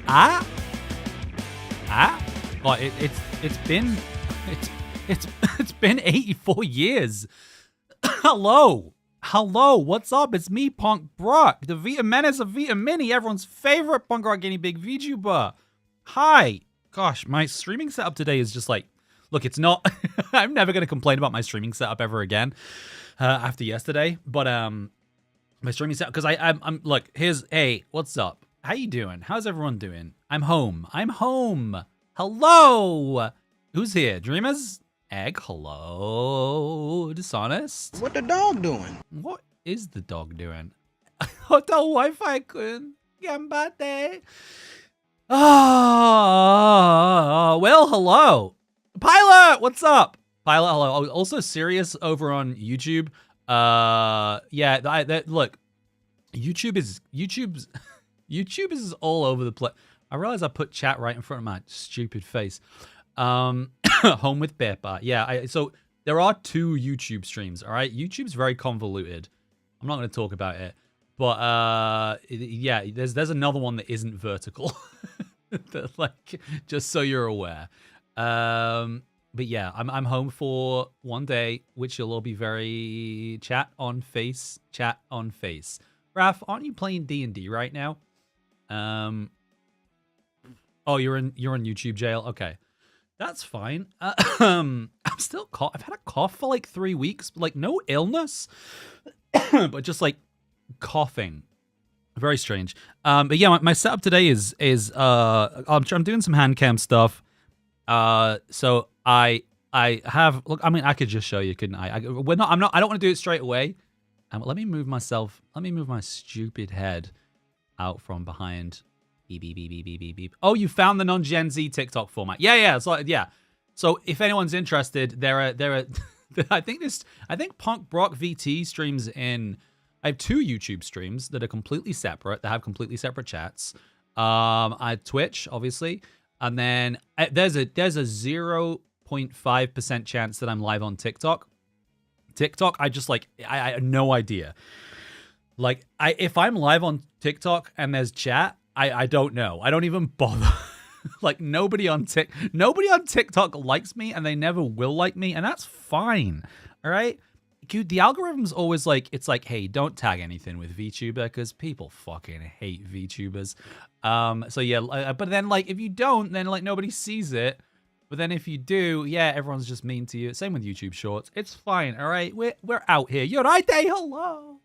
Ah? Ah? Oh, it's been it's been 84 years. Hello. Hello, what's up? It's me, Punk Brock, the Vita Menace of Vtamini, everyone's favorite punk rock guinea pig VTuber. Hi. Gosh, my streaming setup today is just like, look, it's not, I'm never going to complain about my streaming setup ever again after yesterday, but my streaming setup, because I'm look, hey, what's up? How you doing? How's everyone doing? I'm home. Hello. Who's here? Dreamers? Egg, hello. Dishonest. What the dog doing? What is the dog doing? Hotel Wi-Fi couldn't. Gambate. Oh, well, hello. Pilot, what's up? Pilot, hello. Also, Sirius over on YouTube. Yeah, look, YouTube is all over the place. I realize I put chat right in front of my stupid face. Home with Peppa. Yeah, so there are 2 YouTube streams, all right? YouTube's very convoluted. I'm not going to talk about it. But yeah, there's another one that isn't vertical. Like, just so you're aware. But yeah, I'm home for one day, which will all be very chat on face. Raph, aren't you playing D&D right now? Oh, you're in YouTube jail. Okay. That's fine. I'm still I've had a cough for like 3 weeks, like no illness, but just like coughing. Very strange. But yeah, my setup today is I'm doing some hand cam stuff. So I have, look, I mean, I could just show you, couldn't I? I don't want to do it straight away. Let me move my stupid head out from behind. Beep, beep, beep, beep, beep, beep, beep. Oh, you found the non-Gen Z TikTok format. Yeah. So if anyone's interested, there are I think Punk Brock VT streams in. I have 2 YouTube streams that are completely separate. That have completely separate chats. I have Twitch, obviously, and then there's a 0.5% chance that I'm live on TikTok. I just I have no idea. Like if I'm live on TikTok and there's chat, I don't know. I don't even bother. Like nobody on TikTok likes me, and they never will like me, and that's fine. All right. Dude, the algorithm's always like, it's like, hey, don't tag anything with VTuber because people fucking hate VTubers. So yeah, but then like if you don't, then like nobody sees it. But then if you do, yeah, everyone's just mean to you. Same with YouTube Shorts. It's fine, all right? We're out here. You're right there, hello.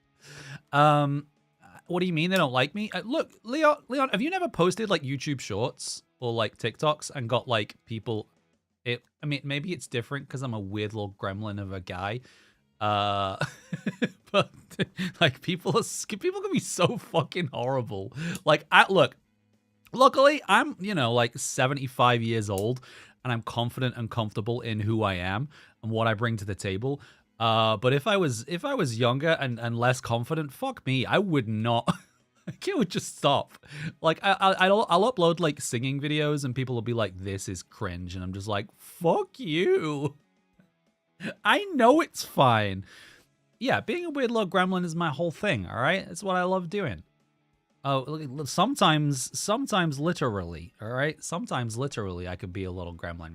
What do you mean they don't like me? Look, Leon, have you never posted like YouTube Shorts or like TikToks and got like people? I mean, maybe it's different because I'm a weird little gremlin of a guy. But like people can be so fucking horrible. Like luckily I'm, like 75 years old and I'm confident and comfortable in who I am and what I bring to the table. But if I was younger and less confident, fuck me, I would not. It would just stop. Like I'll upload like singing videos and people will be like, "This is cringe," and I'm just like, "Fuck you." I know it's fine. Yeah, being a weird little gremlin is my whole thing. All right, it's what I love doing. Oh, sometimes literally. All right, sometimes literally, I could be a little gremlin.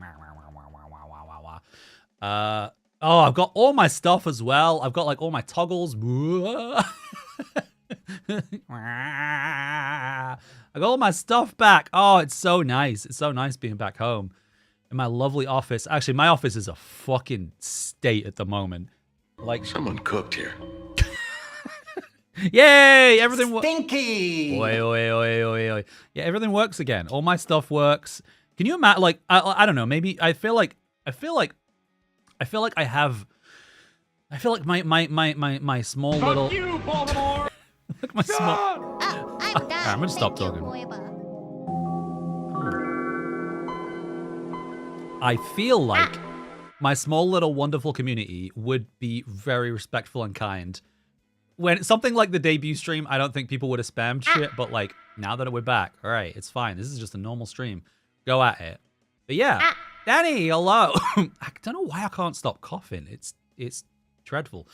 Oh, I've got all my stuff as well. I've got like all my toggles. I got all my stuff back. Oh, it's so nice. It's so nice being back home in my lovely office. Actually, my office is a fucking state at the moment. Like someone cooked here. Yay! Everything Stinky. Oi. Yeah, everything works again. All my stuff works. Can you imagine? Like, I don't know. Maybe I feel like my small little. Fuck you, Baltimore. Like my small. I'm gonna stop talking. I feel like my small little wonderful community would be very respectful and kind. When something like the debut stream, I don't think people would have spammed shit, but like now that we're back, all right, it's fine. This is just a normal stream. Go at it. But yeah, Danny, hello. I don't know why I can't stop coughing. It's dreadful.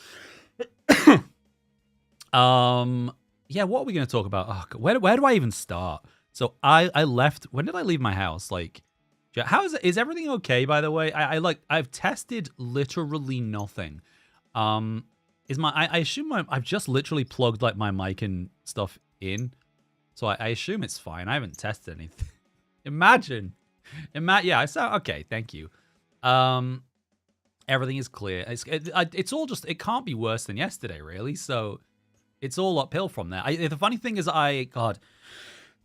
Yeah, what are we going to talk about? Oh, where do I even start? So I left. When did I leave my house? Like, how is everything okay? By the way, I've tested literally nothing. I assume I've just literally plugged like my mic and stuff in, so I assume it's fine. I haven't tested anything. Imagine, yeah, I sound okay. Thank you. Everything is clear. It's all just, it can't be worse than yesterday, really. So it's all uphill from there. The funny thing is, we'll start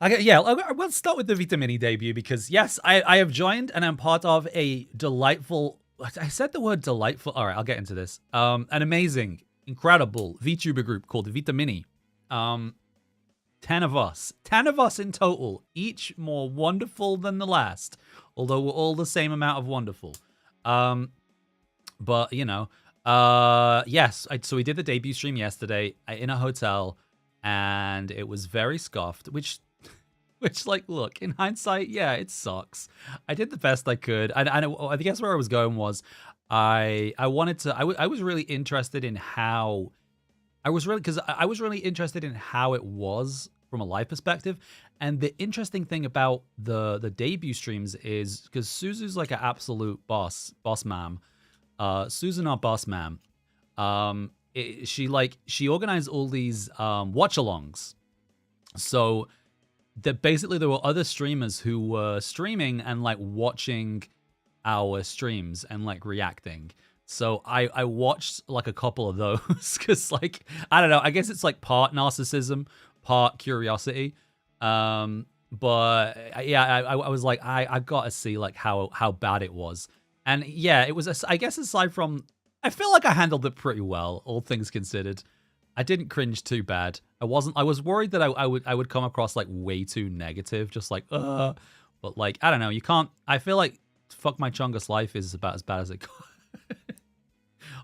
with the Vtamini debut because yes, I have joined and I'm part of a delightful. I said the word delightful. All right, I'll get into this. An amazing, incredible VTuber group called Vtamini. 10 of us in total, each more wonderful than the last, although we're all the same amount of wonderful. But yes. So we did the debut stream yesterday in a hotel, and it was very scuffed, which like, look, in hindsight, yeah, it sucks. I did the best I could. I guess where I was going was I was really interested in how I was really interested in how it was from a live perspective. And the interesting thing about the debut streams is because Suzu's like an absolute boss ma'am. Susan, our boss ma'am, she organized all these watch-alongs. So that basically there were other streamers who were streaming and like watching our streams and like reacting. So I watched like a couple of those because like, I don't know, I guess it's like part narcissism, part curiosity. But yeah, I was like, I gotta see like how bad it was. And yeah, it was, I guess aside from, I feel like I handled it pretty well, all things considered. I didn't cringe too bad. I was worried that I would come across like way too negative, just like, but like, I don't know, you can't, I feel like Fuck My Chungus Life is about as bad as it got.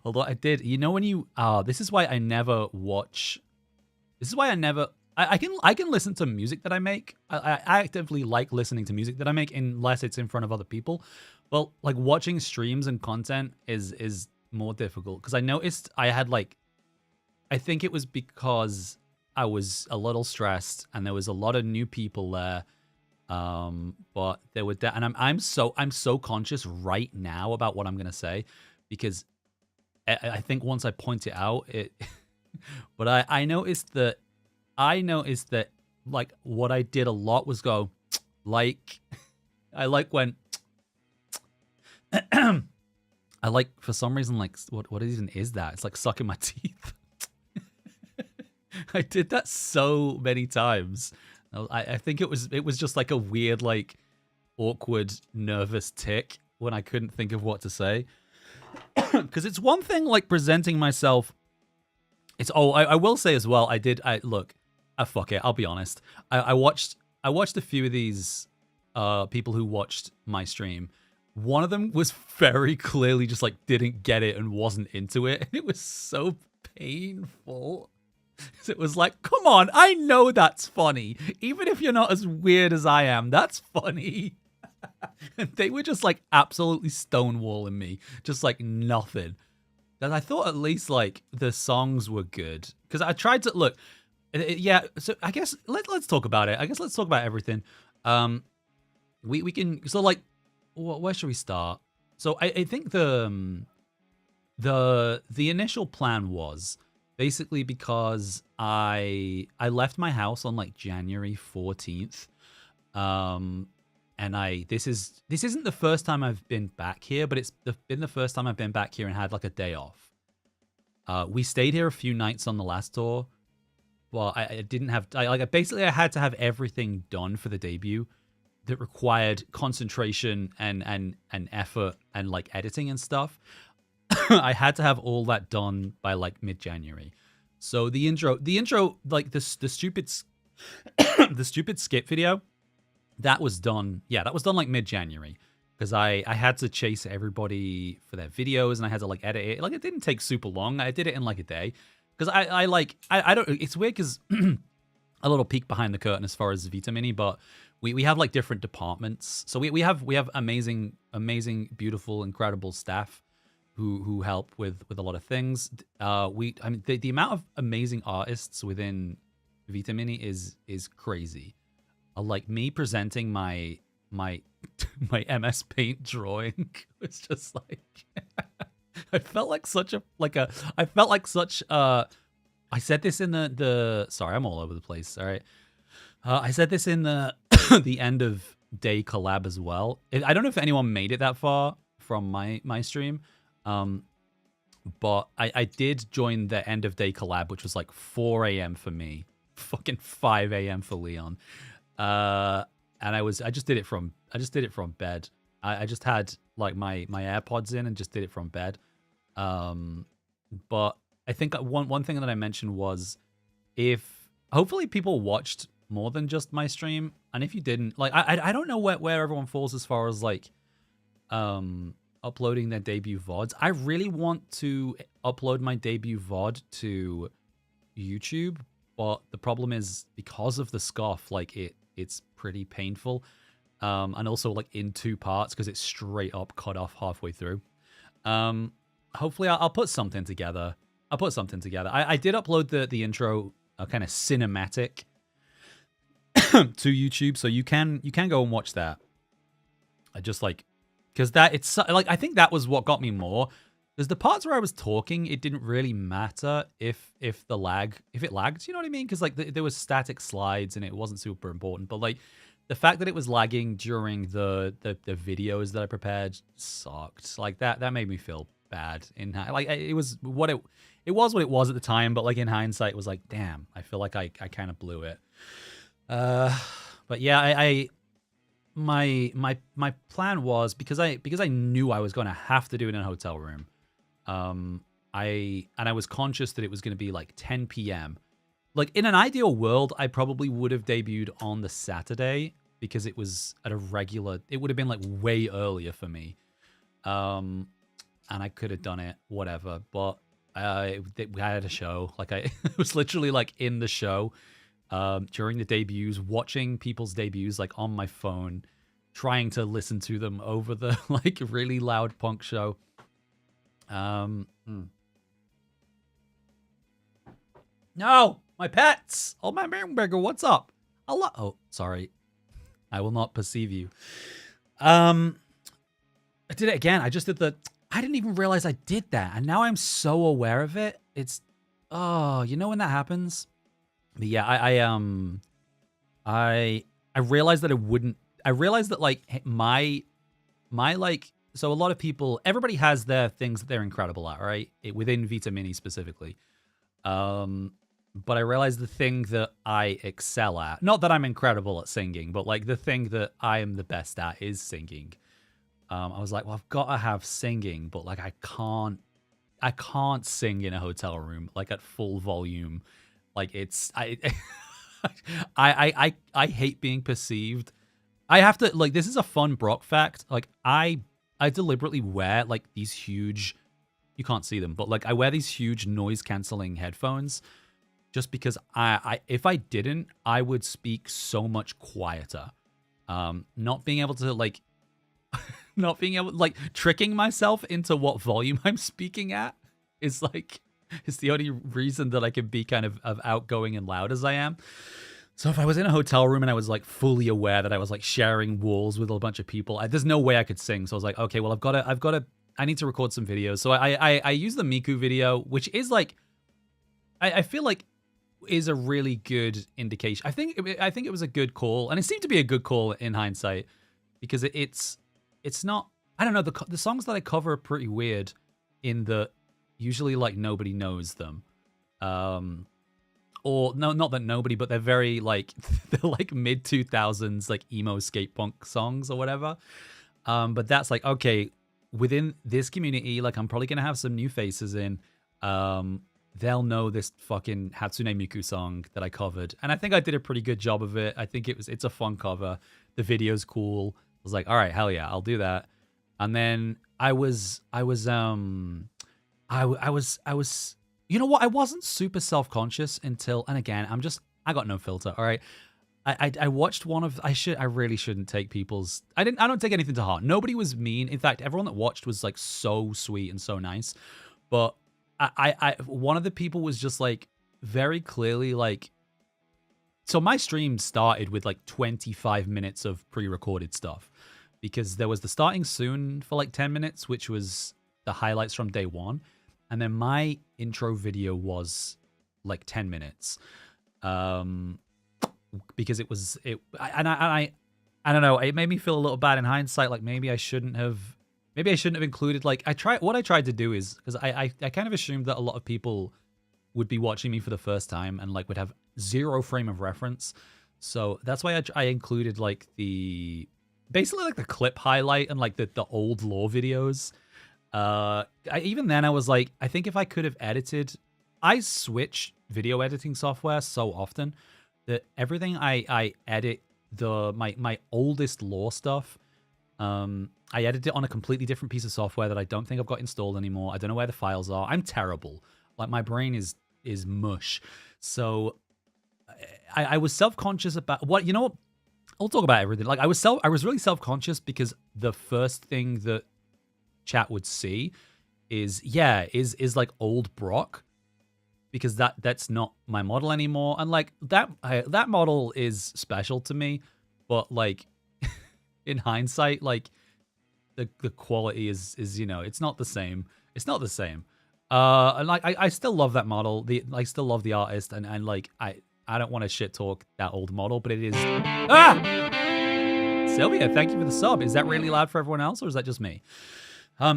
Although I did, when you, this is why I never watch, I can listen to music that I make. I actively like listening to music that I make unless it's in front of other people. Well, like watching streams and content is more difficult because I noticed I had like, I think it was because I was a little stressed and there was a lot of new people there. But there were, and I'm so conscious right now about what I'm gonna say because I think once I point it out, but I noticed that like what I did a lot was go like, I like when I like for some reason like what even is that? It's like sucking my teeth. I did that so many times. I think it was just like a weird like awkward nervous tick when I couldn't think of what to say. Because it's one thing like presenting myself. I will say as well. Fuck it. I'll be honest. I watched a few of these people who watched my stream. One of them was very clearly just like didn't get it and wasn't into it, and it was so painful. It was like, come on, I know that's funny. Even if you're not as weird as I am, that's funny. And they were just like absolutely stonewalling me, just like nothing. And I thought at least like the songs were good because I tried to look. Yeah, so I guess let's talk about it. I guess let's talk about everything. We can, so like, where should we start? So I think the initial plan was basically because I left my house on like January 14th. And this isn't the first time I've been back here, but it's been the first time I've been back here and had like a day off. We stayed here a few nights on the last tour. Well, I didn't have, basically I had to have everything done for the debut that required concentration and effort and like editing and stuff. I had to have all that done by like mid-January. So the intro, like the stupid, the stupid skip video, that was done. Yeah, that was done like mid-January because I had to chase everybody for their videos and I had to like edit it. Like it didn't take super long. I did it in like a day because I don't. It's weird because a little peek behind the curtain as far as Vtamini, but we have like different departments. So we have amazing, beautiful, incredible staff who help with a lot of things. The amount of amazing artists within Vtamini is crazy. like me presenting my my MS Paint drawing was just like I felt like such a I felt like such I said this in the sorry, I'm all over the place. All right. I said this in the the end of day collab as well. I don't know if anyone made it that far from my stream. But I did join the end of day collab, which was like 4 a.m. for me, fucking 5 a.m. for Leon. And I just did it from bed. I just had like my AirPods in and just did it from bed. But I think one thing that I mentioned was if hopefully people watched more than just my stream, and if you didn't, like I don't know where everyone falls as far as like uploading their debut VODs. I really want to upload my debut VOD to YouTube, but the problem is because of the scoff, like it's pretty painful. And also like in 2 parts because it's straight up cut off halfway through. Hopefully I'll put something together. I did upload the intro kind of cinematic to YouTube, so you can go and watch that. I just like because that it's like I think that was what got me more. Because the parts where I was talking, it didn't really matter if it lagged. You know what I mean? Because like there was static slides and it wasn't super important. But like the fact that it was lagging during the videos that I prepared sucked. Like that made me feel bad. Like it was what it was at the time. But like in hindsight, it was like, damn, I feel like I kind of blew it. But yeah, my plan was because I knew I was going to have to do it in a hotel room. I was conscious that it was going to be like 10 p.m. Like in an ideal world, I probably would have debuted on the Saturday because it was at a regular. It would have been like way earlier for me. And I could have done it, whatever. But I had a show. Like I was literally like in the show during the debuts, watching people's debuts like on my phone, trying to listen to them over the like really loud punk show. No, my pets. Oh, my burger, what's up? Oh, sorry. I will not perceive you. I did it again. I just did I didn't even realize I did that. And now I'm so aware of it. It's, oh, you know when that happens? But yeah, I realized that I realized that like my like, so a lot of people, everybody has their things that they're incredible at, right? Within Vtamini specifically. But I realized the thing that I excel at, not that I'm incredible at singing, but like the thing that I am the best at is singing. I was like, well, I've got to have singing, but like I can't sing in a hotel room like at full volume. Like it's I hate being perceived. I have to like, this is a fun Brock fact. Like I deliberately wear like these huge, you can't see them, but like I wear these huge noise canceling headphones just because if I didn't, I would speak so much quieter. Not being able to like, tricking myself into what volume I'm speaking at is like, it's the only reason that I can be kind of outgoing and loud as I am. So if I was in a hotel room and I was like fully aware that I was like sharing walls with a bunch of people, there's no way I could sing. So I was like, okay, well I need to record some videos. So I use the Miku video, which is like, I feel like is a really good indication. I think it was a good call, and it seemed to be a good call in hindsight because it's not. I don't know, the songs that I cover are pretty weird in the usually like nobody knows them, or no, not that nobody, but they're very like they're like mid 2000s like emo skate punk songs or whatever. But that's like, okay, within this community, like I'm probably gonna have some new faces in. They'll know this fucking Hatsune Miku song that I covered. And I think I did a pretty good job of it. I think it's a fun cover. The video's cool. I was like, all right, hell yeah, I'll do that. And then I was, you know what? I wasn't super self-conscious until, and again, I got no filter. All right. I watched one of, I really shouldn't take people's, I don't take anything to heart. Nobody was mean. In fact, everyone that watched was like so sweet and so nice. But I one of the people was just like very clearly like so my stream started with like 25 minutes of pre-recorded stuff because there was the starting soon for like 10 minutes, which was the highlights from day one. And then my intro video was like 10 minutes. Because I don't know, it made me feel a little bad in hindsight. Like maybe I shouldn't have included, like, what I tried to do is, because I kind of assumed that a lot of people would be watching me for the first time and like would have zero frame of reference. So that's why I included like basically like the clip highlight and like the old lore videos. Even then I was like, I think if I could have edited, I switch video editing software so often that everything I edit, my oldest lore stuff, I edited it on a completely different piece of software that I don't think I've got installed anymore. I don't know where the files are. I'm terrible. Like my brain is mush. So I was self-conscious about what, you know what? I'll talk about everything. Like I was really self-conscious because the first thing that chat would see is like old Brock, because that's not my model anymore. And like that model is special to me, but like in hindsight, like the quality is it's not the same. It's not the same. And like I still love that model. I still love the artist, and like I don't want to shit talk that old model, but it is Sylvia, thank you for the sub. Is that really loud for everyone else, or is that just me?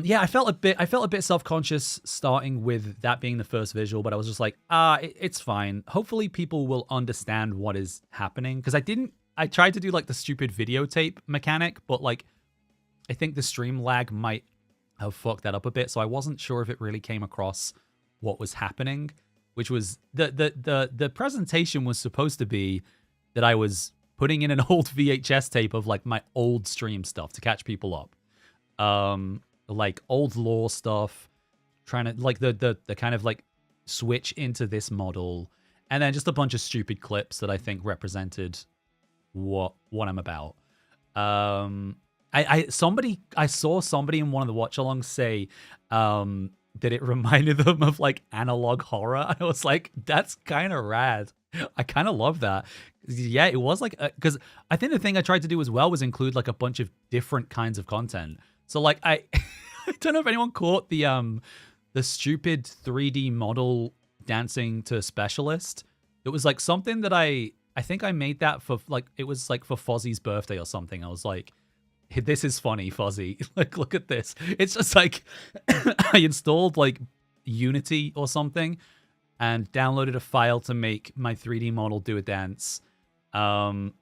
Yeah, I felt a bit self-conscious starting with that being the first visual, but I was just like, it's fine. Hopefully people will understand what is happening, because I tried to do like the stupid videotape mechanic, but like I think the stream lag might have fucked that up a bit, so I wasn't sure if it really came across what was happening, which was the presentation was supposed to be that I was putting in an old VHS tape of like my old stream stuff to catch people up. Like old lore stuff, trying to like the kind of like switch into this model, and then just a bunch of stupid clips that I think represented what I'm about. I saw somebody in one of the watch alongs say that it reminded them of like analog horror, and I was like, that's kind of rad. I kind of love that. Yeah, it was like, because I think the thing I tried to do as well was include like a bunch of different kinds of content. So like I don't know if anyone caught the stupid 3D model dancing to Specialist. It was like something that I think I made that for like, it was like for Fozzie's birthday or something. I was like, hey, this is funny, Fozzie. Like, look at this. It's just like I installed like Unity or something and downloaded a file to make my 3D model do a dance. And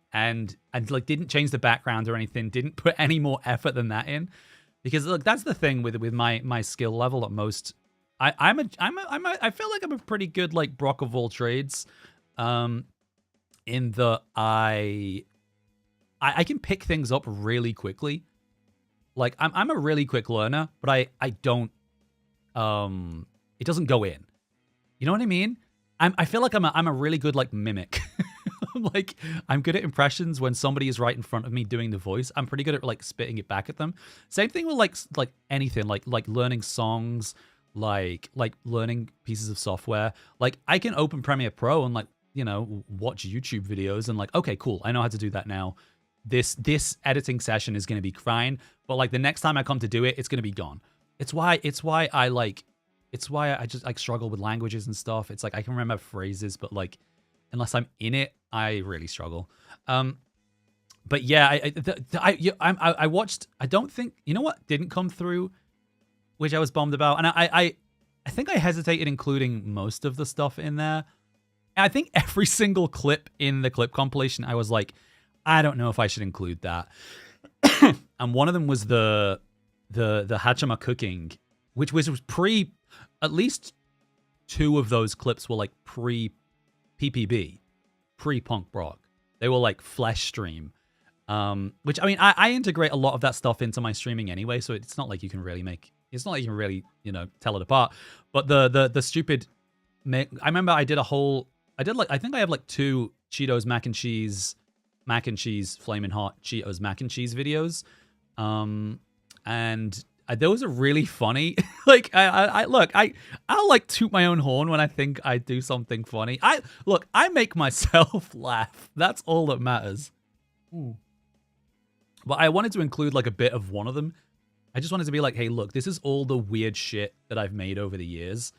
like didn't change the background or anything, didn't put any more effort than that in. Because look, that's the thing with my skill level at most. I feel like I'm a pretty good like Brock of all trades, in the I can pick things up really quickly. Like I'm a really quick learner, but I don't it doesn't go in. You know what I mean? I feel like I'm a really good like mimic. Like I'm good at impressions when somebody is right in front of me doing the voice. I'm pretty good at like spitting it back at them. Same thing with like anything, like learning songs, like learning pieces of software. Like I can open Premiere Pro and like, you know, watch YouTube videos and like, okay, cool, I know how to do that now. This editing session is going to be fine, but like the next time I come to do it, it's going to be gone. It's why I just like struggle with languages and stuff. It's like I can remember phrases, but like unless I'm in it, I really struggle. But yeah, I watched. I don't think, you know what didn't come through, which I was bummed about, and I think I hesitated including most of the stuff in there. And I think every single clip in the clip compilation, I was like, I don't know if I should include that. And one of them was the Hachima cooking, which was pre. At least two of those clips were like pre-PPB, pre-Punk Brock. They were like flesh stream, which I mean, I integrate a lot of that stuff into my streaming anyway, so it's not like you can really you know, tell it apart. But the stupid, I remember I think I have like 2 Cheetos mac and cheese flaming hot Cheetos mac and cheese videos, and Those are really funny. Like, I'll like toot my own horn when I think I do something funny. I make myself laugh. That's all that matters. Ooh. But I wanted to include like a bit of one of them. I just wanted to be like, hey, look, this is all the weird shit that I've made over the years.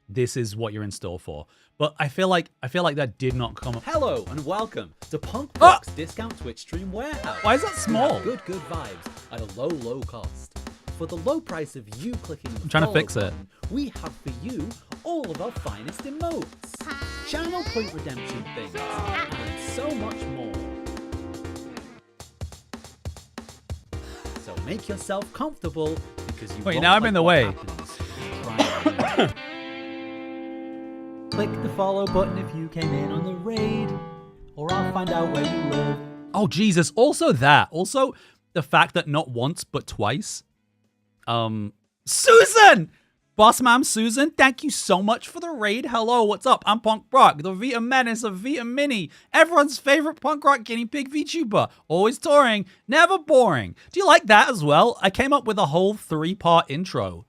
This is what you're in store for. But I feel like that did not come up. Hello and welcome to Punk Rock's Discount Twitch Stream Warehouse. Why is that small? Good vibes at a low cost. For the low price of you clicking the I'm trying to follow fix it. button, we have for you all of our finest emotes, channel point redemption things, and so much more. So make yourself comfortable because you Wait, won't now I'm like in the what way. happens. Try it. Click the follow button if you came in on the raid, or I'll find out where you live. Oh, Jesus. Also the fact that not once, but twice. Susan! Boss Mom Susan, thank you so much for the raid. Hello, what's up? I'm Punk Rock, the Vita Menace of Vtamini, everyone's favorite punk rock guinea pig VTuber. Always touring, never boring. Do you like that as well? I came up with a whole 3-part intro.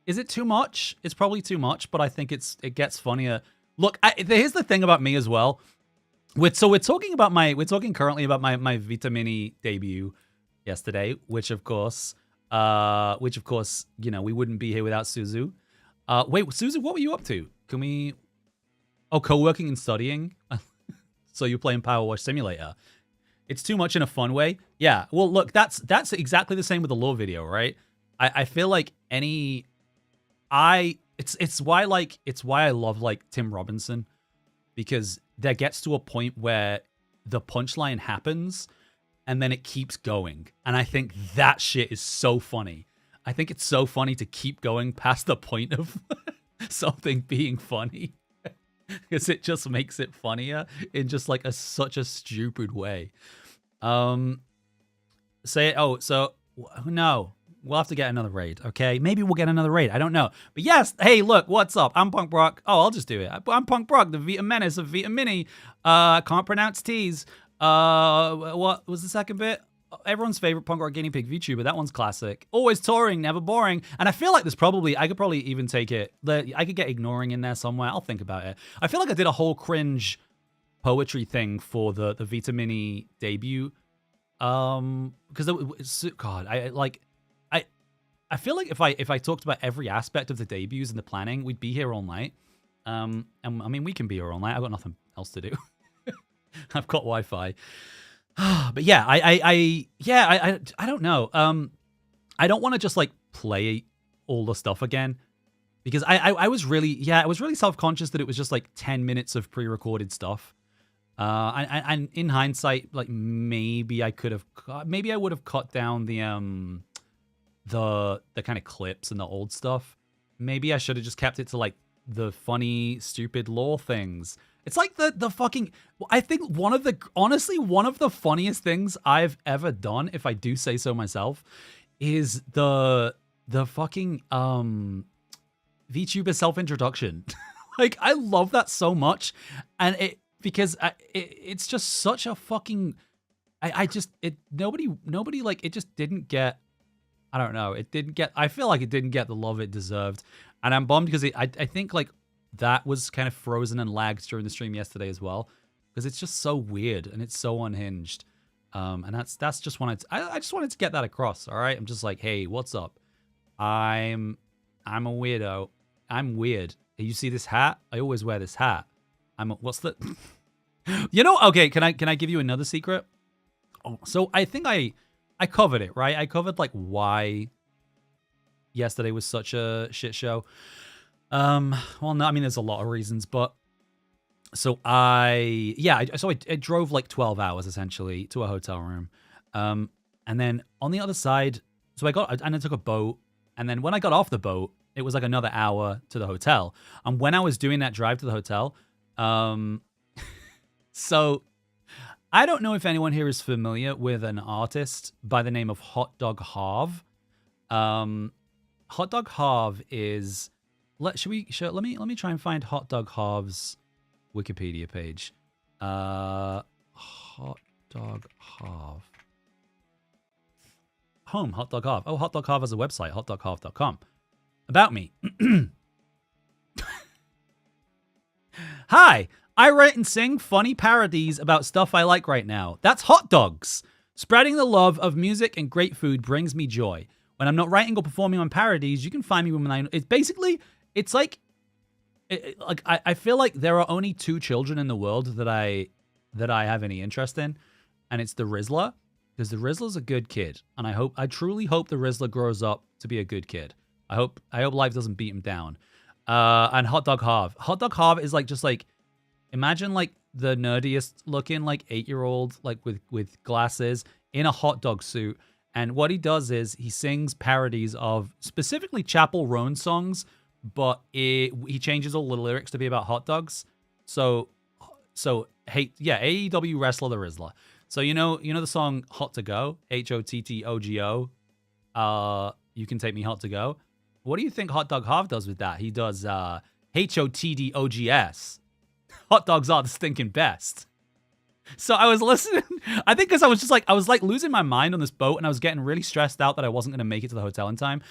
Is it too much? It's probably too much, but I think it gets funnier. Look, here's the thing about me as well. We're talking currently about my Vtamini debut yesterday, which of course, you know, we wouldn't be here without Suzu. Wait, Suzu, what were you up to? Co-working and studying. So you're playing Power Wash Simulator. It's too much in a fun way. Yeah. Well, look, that's exactly the same with the lore video, right? I feel like it's why I love like Tim Robinson, because there gets to a point where the punchline happens and then it keeps going. And I think that shit is so funny. I think it's so funny to keep going past the point of something being funny, because it just makes it funnier in just like such a stupid way. No, we'll have to get another raid, okay? Maybe we'll get another raid. I don't know. But yes, hey, look, what's up? I'm Punk Rock. Oh, I'll just do it. I'm Punk Rock, the Vita Menace of Vtamini. Can't pronounce T's. What was the second bit? Everyone's favorite punk rock guinea pig VTuber. That one's classic. Always touring, never boring. And I feel like I could probably even take it. I could get ignoring in there somewhere. I'll think about it. I feel like I did a whole cringe poetry thing for the Vtamini debut. Because I feel like if I talked about every aspect of the debuts and the planning, we'd be here all night. And I mean, we can be here all night. I've got nothing else to do. I've got Wi-Fi. But yeah, I don't know. I don't want to just like play all the stuff again, because I was really self-conscious that it was just like 10 minutes of pre-recorded stuff. And in hindsight, like maybe I would have cut down the kind of clips and the old stuff. Maybe I should have just kept it to like the funny, stupid lore things. It's like the fucking, I think one of the funniest things I've ever done, if I do say so myself, is the fucking VTuber self-introduction. Like, I love that so much. And it's just such a fucking, nobody like, it just didn't get, I don't know. I feel like it didn't get the love it deserved. And I'm bummed because I think like that was kind of frozen and lagged during the stream yesterday as well, because it's just so weird and it's so unhinged. And that's just I just wanted to get that across. All right. I'm just like, hey, what's up? I'm a weirdo. I'm weird. You see this hat? I always wear this hat. What's the, okay. Can I give you another secret? Oh, so I think I covered it, right? I covered like why yesterday was such a shit show. Well, no, I mean, there's a lot of reasons, but so I drove like 12 hours essentially to a hotel room. And then on the other side, so I took a boat, and then when I got off the boat, it was like another hour to the hotel. And when I was doing that drive to the hotel, so I don't know if anyone here is familiar with an artist by the name of Hot Dog Harv. Hot Dog Harv is, let me try and find Hot Dog Harv's Wikipedia page. Hot Dog Harv. home, Hot Dog Harv. Oh, Hot Dog Harv has a website, hotdogharv.com. About me. Hi, I write and sing funny parodies about stuff I like right now. That's hot dogs. Spreading the love of music and great food brings me joy. When I'm not writing or performing on parodies, you can find me when it's like I feel like there are only 2 children in the world that I have any interest in, and it's the Rizzler, because the Rizzler's a good kid, and I truly hope the Rizzler grows up to be a good kid. I hope life doesn't beat him down. And Hot Dog Harv. Hot Dog Harv is imagine the nerdiest looking 8-year-old with glasses in a hot dog suit, and what he does is he sings parodies of specifically Chapel Roan songs, but he changes all the lyrics to be about hot dogs. So AEW wrestler the Rizzler. So you know the song Hot to Go, HOTTOGO. You can take me hot to go. What do you think Hot Dog Harv does with that? He does HOTDOGS. Hot dogs are the stinking best. So I was listening. I think because I was losing my mind on this boat, and I was getting really stressed out that I wasn't going to make it to the hotel in time.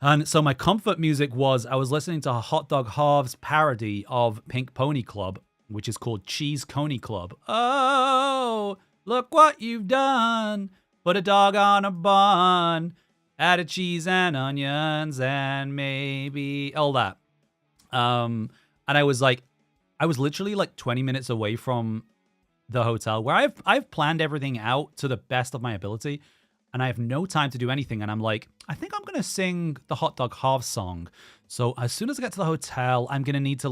And so my comfort music was I was listening to Hot Dog Harv's parody of Pink Pony Club, which is called Cheese Coney Club. Oh, look what you've done. Put a dog on a bun. Added cheese and onions and maybe all that. And I was literally 20 minutes away from the hotel where I've planned everything out to the best of my ability, and I have no time to do anything. And I'm like, I think I'm gonna sing the Hot Dog Harv song. So as soon as I get to the hotel, I'm gonna need to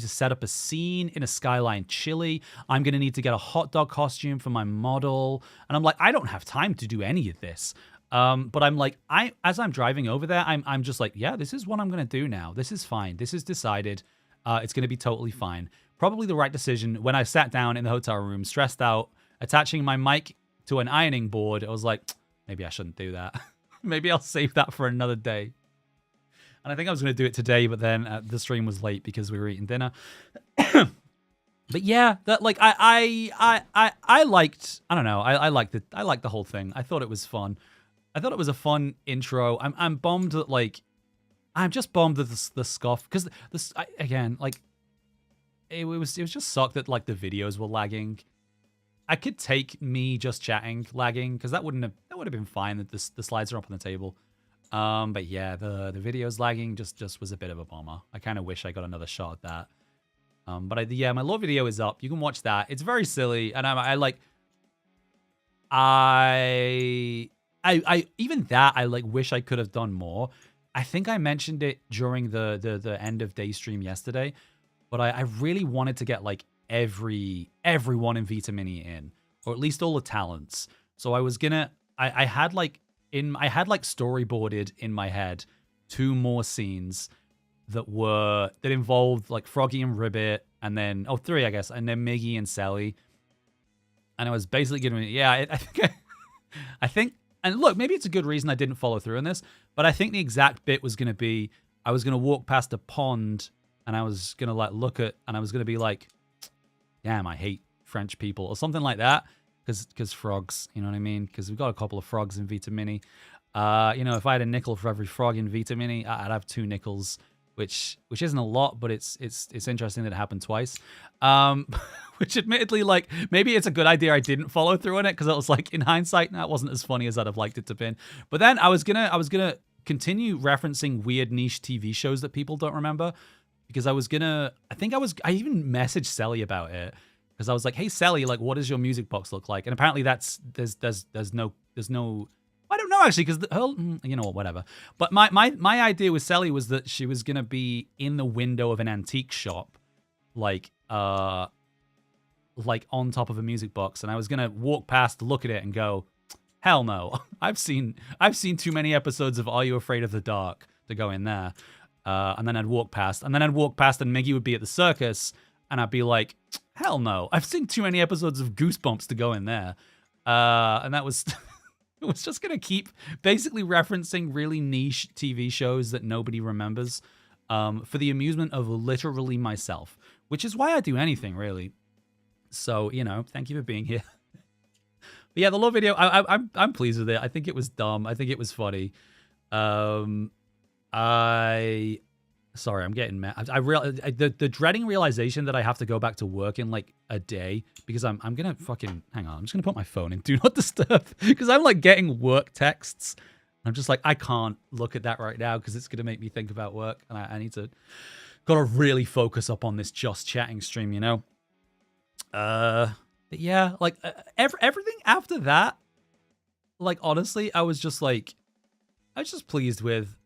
set up a scene in a Skyline Chili. I'm gonna need to get a hot dog costume for my model, and I'm like, I don't have time to do any of this. But I'm like, as I'm driving over there, I'm just like, yeah, this is what I'm gonna do now. This is fine. This is decided. It's gonna be totally fine. Probably the right decision. When I sat down in the hotel room, stressed out, attaching my mic to an ironing board, I was like, maybe I shouldn't do that. Maybe I'll save that for another day. And I think I was going to do it today, but then the stream was late because we were eating dinner. But yeah, that I liked. I don't know. I liked it. I liked the whole thing. I thought it was fun. I thought it was a fun intro. I'm bummed that I'm just bummed that the scoff, because it was just sucked that the videos were lagging. I could take me just chatting lagging, because that would have been fine. That the slides are up on the table. But yeah, the videos lagging just was a bit of a bummer. I kind of wish I got another shot at that. But my lore video is up. You can watch that. It's very silly, and I even that I wish I could have done more. I think I mentioned it during the end of day stream yesterday, but I really wanted to get everyone in Vtamini in, or at least all the talents. So I was gonna I had storyboarded in my head 2 more scenes that involved Froggy and Ribbit, and then 3 I guess, and then Miggy and Sally. And I was basically giving I think and look, maybe it's a good reason I didn't follow through on this, but I think the exact bit was gonna be I was gonna walk past a pond, and I was gonna look at, and I was gonna be like, damn, I hate French people, or something like that. Because frogs, you know what I mean? Because we've got a couple of frogs in Vtamini. If I had a nickel for every frog in Vtamini, I'd have 2 nickels, which isn't a lot, but it's interesting that it happened twice. Which admittedly, maybe it's a good idea I didn't follow through on it, because it was in hindsight, that wasn't as funny as I'd have liked it to have been. But then I was gonna continue referencing weird niche TV shows that people don't remember, because I even messaged Sally about it. Because I was like, hey, Sally, what does your music box look like? And apparently there's no, I don't know actually, because whatever. But my idea with Sally was that she was going to be in the window of an antique shop, on top of a music box. And I was going to walk past, look at it and go, hell no. I've seen too many episodes of Are You Afraid of the Dark to go in there. And then I'd walk past, and Miggy would be at the circus, and I'd be like, hell no, I've seen too many episodes of Goosebumps to go in there. And that was, it was just going to keep basically referencing really niche TV shows that nobody remembers, for the amusement of literally myself, which is why I do anything, really. So, thank you for being here. But yeah, the lore video, I'm pleased with it. I think it was dumb. I think it was funny. Sorry, I'm getting mad. The dreading realization that I have to go back to work in like a day because I'm gonna fucking hang on. I'm just gonna put my phone in do not disturb because I'm like getting work texts. I'm just like I can't look at that right now because it's gonna make me think about work, and I need to gotta really focus up on this just chatting stream, you know. But yeah, like everything after that, like honestly, I was just pleased with.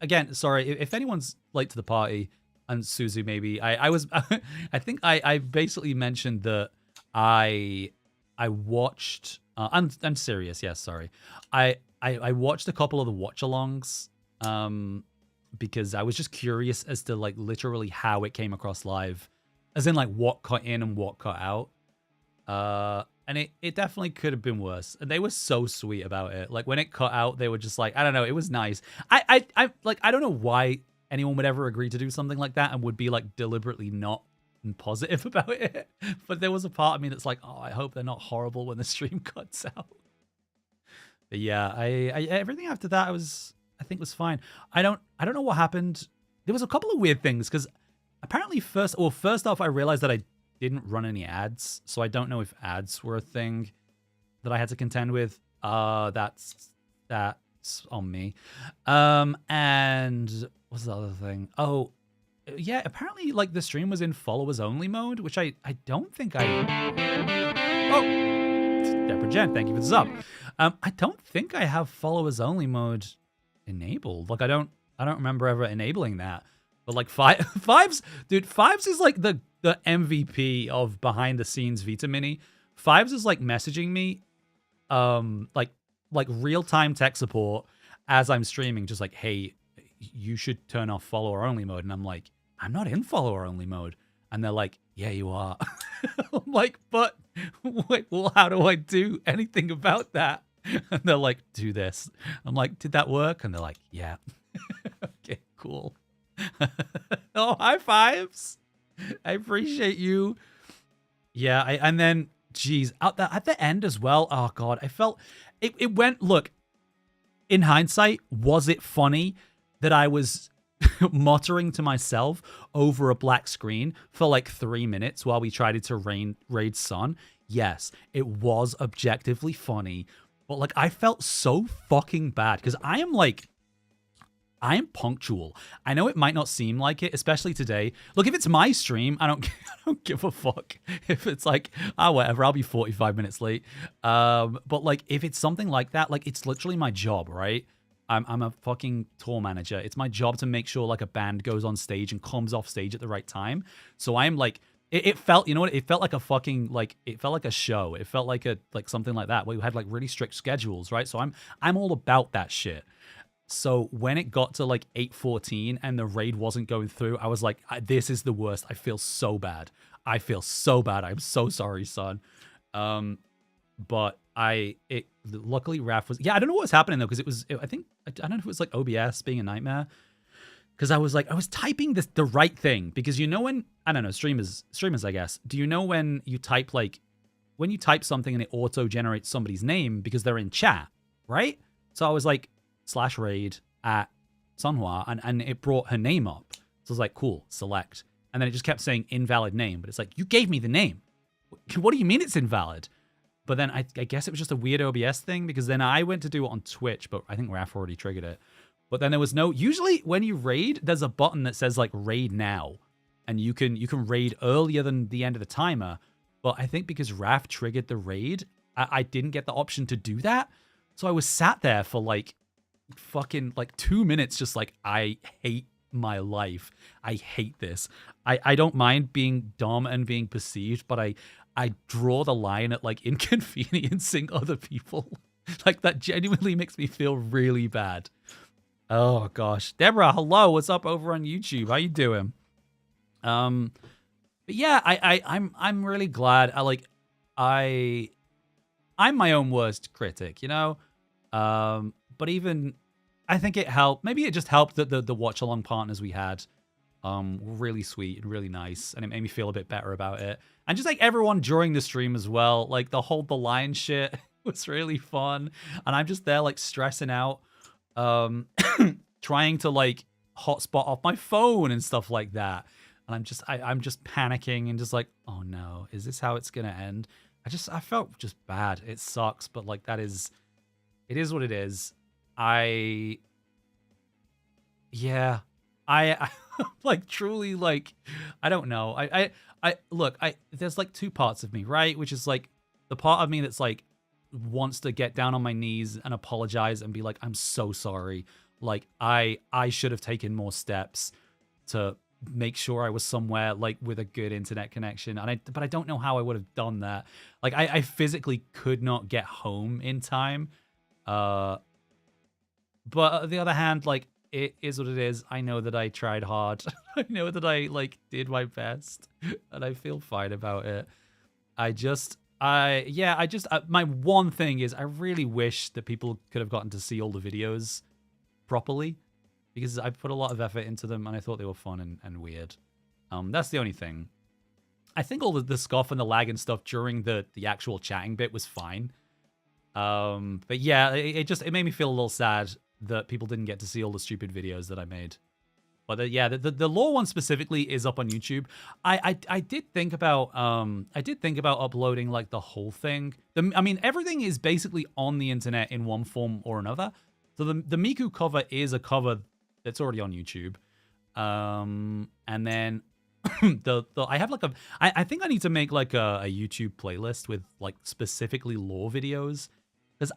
Again, sorry, if anyone's late to the party, and Suzu maybe, I was, I think I basically mentioned that I watched, I'm serious, yes, sorry. I watched a couple of the watch-alongs, because I was just curious as to like literally how it came across live, as in like what cut in and what cut out. And it definitely could have been worse. And they were so sweet about it. Like when it cut out, they were just like, I don't know, it was nice. I don't know why anyone would ever agree to do something like that and would be like deliberately not positive about it. But there was a part of me that's like, oh, I hope they're not horrible when the stream cuts out. But yeah, everything after that I think was fine. I don't know what happened. There was a couple of weird things because apparently first off, I realized that I didn't run any ads, so I don't know if ads were a thing that I had to contend with. That's on me. And what's the other thing? Oh, yeah, apparently like the stream was in followers only mode, which I don't think I. Oh, Deborah Jen, thank you for the sub. I don't think I have followers only mode enabled. Like I don't remember ever enabling that. But like Fives is like the MVP of behind the scenes Vtamini. Fives is like messaging me, like real time tech support as I'm streaming, just like, hey, you should turn off follower only mode. And I'm like, I'm not in follower only mode. And they're like, yeah, you are. I'm like, but wait, well, how do I do anything about that? And they're like, do this. I'm like, did that work? And they're like, yeah. Okay, cool. Oh, high fives. I appreciate you. Yeah, and then, geez, at the end as well, oh God, I felt, it went, look, in hindsight, was it funny that I was muttering to myself over a black screen for like 3 minutes while we tried to raid Sun? Yes, it was objectively funny, but like I felt so fucking bad because I am punctual. I know it might not seem like it, especially today. Look, if it's my stream, I don't give a fuck. If it's like, whatever, I'll be 45 minutes late. But like, if it's something like that, like it's literally my job, right? I'm a fucking tour manager. It's my job to make sure like a band goes on stage and comes off stage at the right time. So I'm like, it felt, you know what? It felt like a fucking, like, it felt like a show. It felt like something like that where you had like really strict schedules, right? So I'm all about that shit. So when it got to like 8:14 and the raid wasn't going through, I was like, this is the worst. I feel so bad. I'm so sorry, son. But luckily Raph was, I don't know what was happening though, because I don't know if it was like OBS being a nightmare. Because I was typing the right thing. Because you know when, I don't know, streamers, I guess. Do you know when you type something and it auto generates somebody's name because they're in chat, right? So I was like, /raid at Sunhua, and it brought her name up. So I was like, cool, select. And then it just kept saying invalid name, but it's like, you gave me the name. What do you mean it's invalid? But then I guess it was just a weird OBS thing, because then I went to do it on Twitch, but I think Raph already triggered it. But then there was usually when you raid, there's a button that says like raid now, and you can raid earlier than the end of the timer. But I think because Raph triggered the raid, I didn't get the option to do that. So I was sat there for like fucking like 2 minutes just like, I hate my life. I hate this. I don't mind being dumb and being perceived, but I draw the line at like inconveniencing other people. Like that genuinely makes me feel really bad. Oh gosh. Deborah, hello, what's up over on YouTube? How you doing? But yeah, I'm really glad. I'm my own worst critic, you know? But even I think it helped. Maybe it just helped that the watch along partners we had really sweet and really nice, and it made me feel a bit better about it. And just like everyone during the stream as well, like the hold the line shit was really fun, and I'm just there like stressing out, trying to like hotspot off my phone and stuff like that, and I'm just panicking and just like, oh no, is this how it's gonna end? I felt just bad. It sucks, but like it is what it is. Yeah, I like truly like, I don't know. I look, there's like two parts of me, right? Which is like the part of me that's like wants to get down on my knees and apologize and be like, I'm so sorry. Like I should have taken more steps to make sure I was somewhere like with a good internet connection. But I don't know how I would have done that. Like I physically could not get home in time. But on the other hand, like, it is what it is. I know that I tried hard. I know that I like did my best, and I feel fine about it. My one thing is I really wish that people could have gotten to see all the videos properly, because I put a lot of effort into them and I thought they were fun and weird. That's the only thing. I think all the scoff and the lag and stuff during the actual chatting bit was fine. But yeah, it made me feel a little sad that people didn't get to see all the stupid videos that I made. But the lore one specifically is up on YouTube. I did think about uploading like the whole thing. I mean, everything is basically on the internet in one form or another. So the Miku cover is a cover that's already on YouTube. And then I have like I think I need to make like a YouTube playlist with like specifically lore videos, because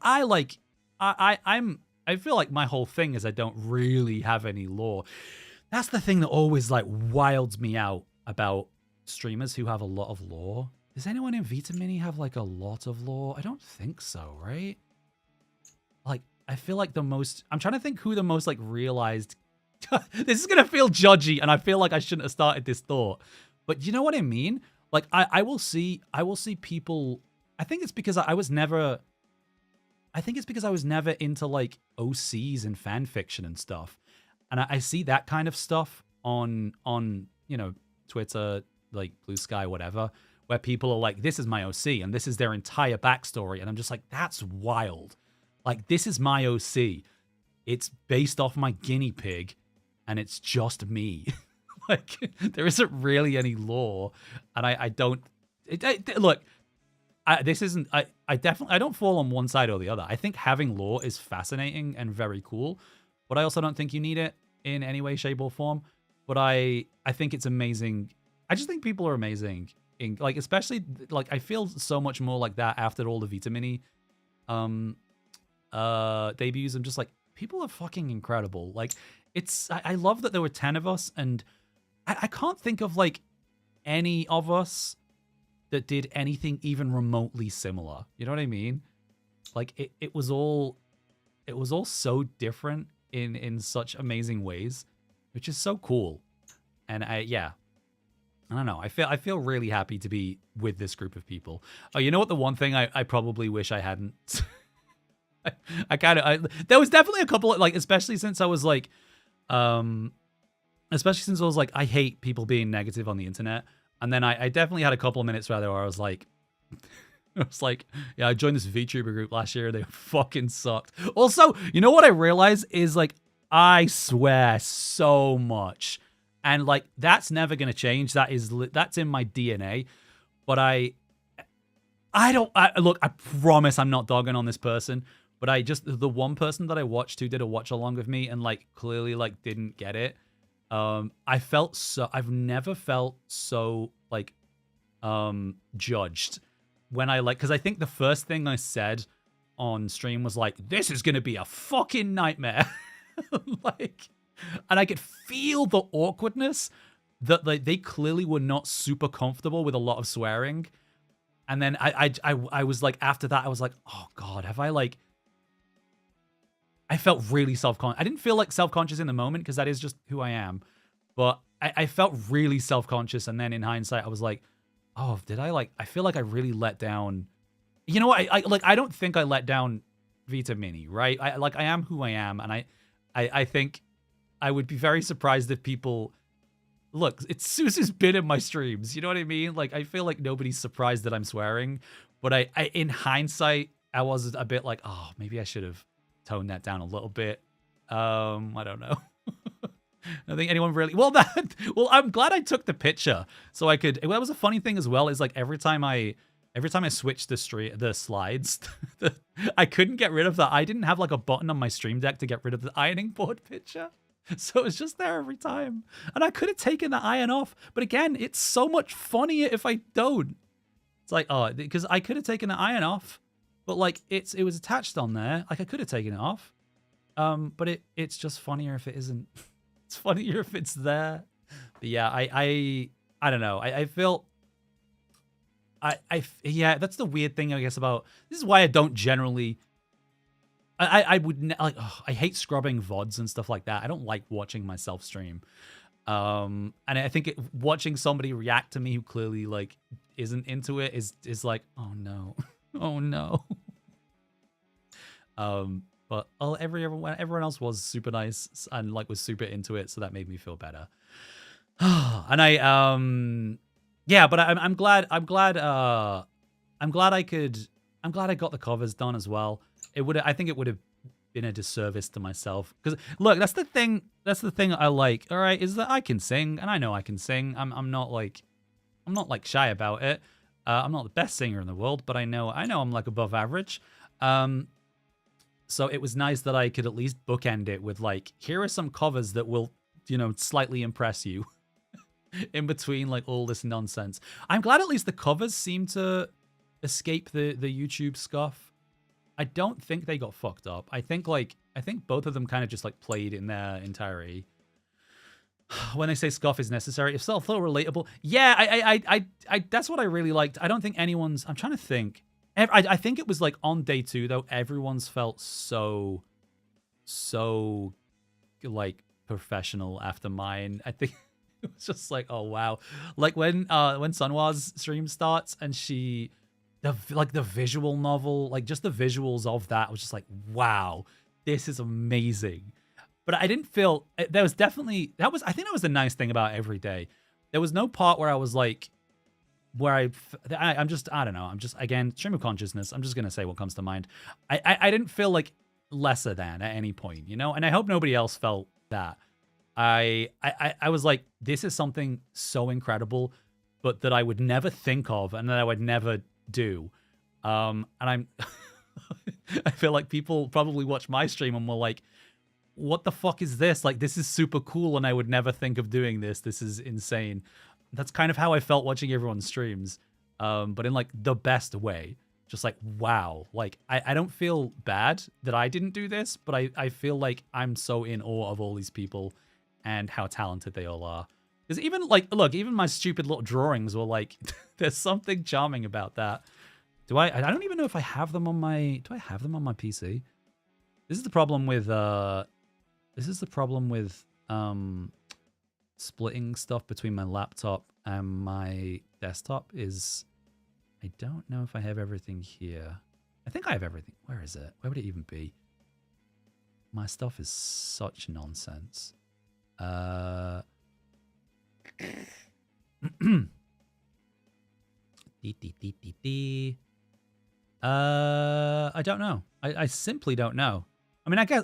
I feel like my whole thing is I don't really have any lore. That's the thing that always like wilds me out about streamers who have a lot of lore. Does anyone in Vtamini have like a lot of lore? I don't think so, right? Like, I feel like I'm trying to think who the most like realized. This is gonna feel judgy, and I feel like I shouldn't have started this thought. But you know what I mean? Like I will see people. I think it's because I was never into like OCs and fan fiction and stuff. And I see that kind of stuff on Twitter, like Blue Sky, whatever, where people are like, this is my OC and this is their entire backstory. And I'm just like, that's wild. Like, this is my OC. It's based off my guinea pig and it's just me. Like, there isn't really any lore. And I don't... look, I don't fall on one side or the other. I think having lore is fascinating and very cool, but I also don't think you need it in any way, shape, or form. But I think it's amazing. I just think people are amazing. Like, especially, like, I feel so much more like that after all the Vtamini debuts. I'm just like, people are fucking incredible. Like, I love that there were 10 of us, and I can't think of, like, any of us that did anything even remotely similar. You know what I mean? Like, it was all so different in such amazing ways, which is so cool. And I don't know. I feel really happy to be with this group of people. Oh, you know what? The one thing I probably wish I hadn't. There was definitely a couple of, like, especially since I was like, I hate people being negative on the internet. And then I definitely had a couple of minutes where I was like, yeah, I joined this VTuber group last year. They fucking sucked. Also, you know what I realized is, like, I swear so much. And, like, that's never going to change. That's in my DNA. But look, I promise I'm not dogging on this person. But the one person that I watched who did a watch along with me and, like, clearly, like, didn't get it. I've never felt so, like, judged when because I think the first thing I said on stream was like, this is going to be a fucking nightmare. Like, and I could feel the awkwardness that, like, they clearly were not super comfortable with a lot of swearing. And then I was like, after that, I was like, oh God, have I, like, I felt really self-conscious. I didn't feel like self-conscious in the moment because that is just who I am. But I felt really self-conscious. And then in hindsight, I was like, oh, did I, like, I feel like I really let down. You know what? I don't think I let down Vtamini, right? I am who I am. And I think I would be very surprised if people look, it's Suzu's been in my streams. You know what I mean? Like, I feel like nobody's surprised that I'm swearing. But I in hindsight, I was a bit like, oh, maybe I should have toned that down a little bit. I don't know. I don't think anyone really. Well, I'm glad I took the picture so I could. That was a funny thing as well. Is like every time I switched the slides, I couldn't get rid of that. I didn't have like a button on my stream deck to get rid of the ironing board picture. So it was just there every time. And I could have taken the iron off. But again, it's so much funnier if I don't. It's like, oh, because I could have taken the iron off, but like it was attached on there. Like I could have taken it off. But it's just funnier if it isn't. It's funnier if it's there. But yeah, I don't know. I feel yeah, that's the weird thing I guess about this is why I don't generally I would like I hate scrubbing VODs and stuff like that. I don't like watching myself stream. And I think watching somebody react to me who clearly like isn't into it is like, oh no. Oh no. But everyone else was super nice and like was super into it, so that made me feel better. And yeah, but I'm glad I got the covers done as well. I think it would have been a disservice to myself because look, that's the thing I like. All right, is that I can sing and I know I can sing. I'm not like shy about it. I'm not the best singer in the world, but I know I'm like above average. So it was nice that I could at least bookend it with like, here are some covers that will, slightly impress you in between like all this nonsense. I'm glad at least the covers seem to escape the YouTube scuff. I don't think they got fucked up. I think both of them kind of just like played in their entirety. When they say scuff is necessary, if self feel relatable, yeah, I that's what I really liked. I don't think anyone's. I'm trying to think. I think it was like on day 2 though. Everyone's felt so like professional after mine. I think it was just like, oh wow, like when Sunwa's stream starts and the visual novel, like just the visuals of that was just like, wow, this is amazing. But I didn't feel there was definitely I think that was the nice thing about every day. There was no part where I was like, I'm just, I don't know. I'm just, again, stream of consciousness. I'm just going to say what comes to mind. I didn't feel like lesser than at any point, and I hope nobody else felt that. I was like, this is something so incredible, but that I would never think of and that I would never do. And I'm, I feel like people probably watch my stream and were like, what the fuck is this? Like, this is super cool and I would never think of doing this. This is insane. That's kind of how I felt watching everyone's streams, but in like the best way. Just like, wow. Like, I don't feel bad that I didn't do this, but I feel like I'm so in awe of all these people and how talented they all are. Because even like, look, even my stupid little drawings were like, there's something charming about that. I don't even know if I have them on my, do I have them on my PC? This is the problem with, splitting stuff between my laptop and my desktop is I don't know if I have everything here. I think I have everything. Where is it? Where would it even be? My stuff is such nonsense. I don't know. I simply don't know. I mean, I guess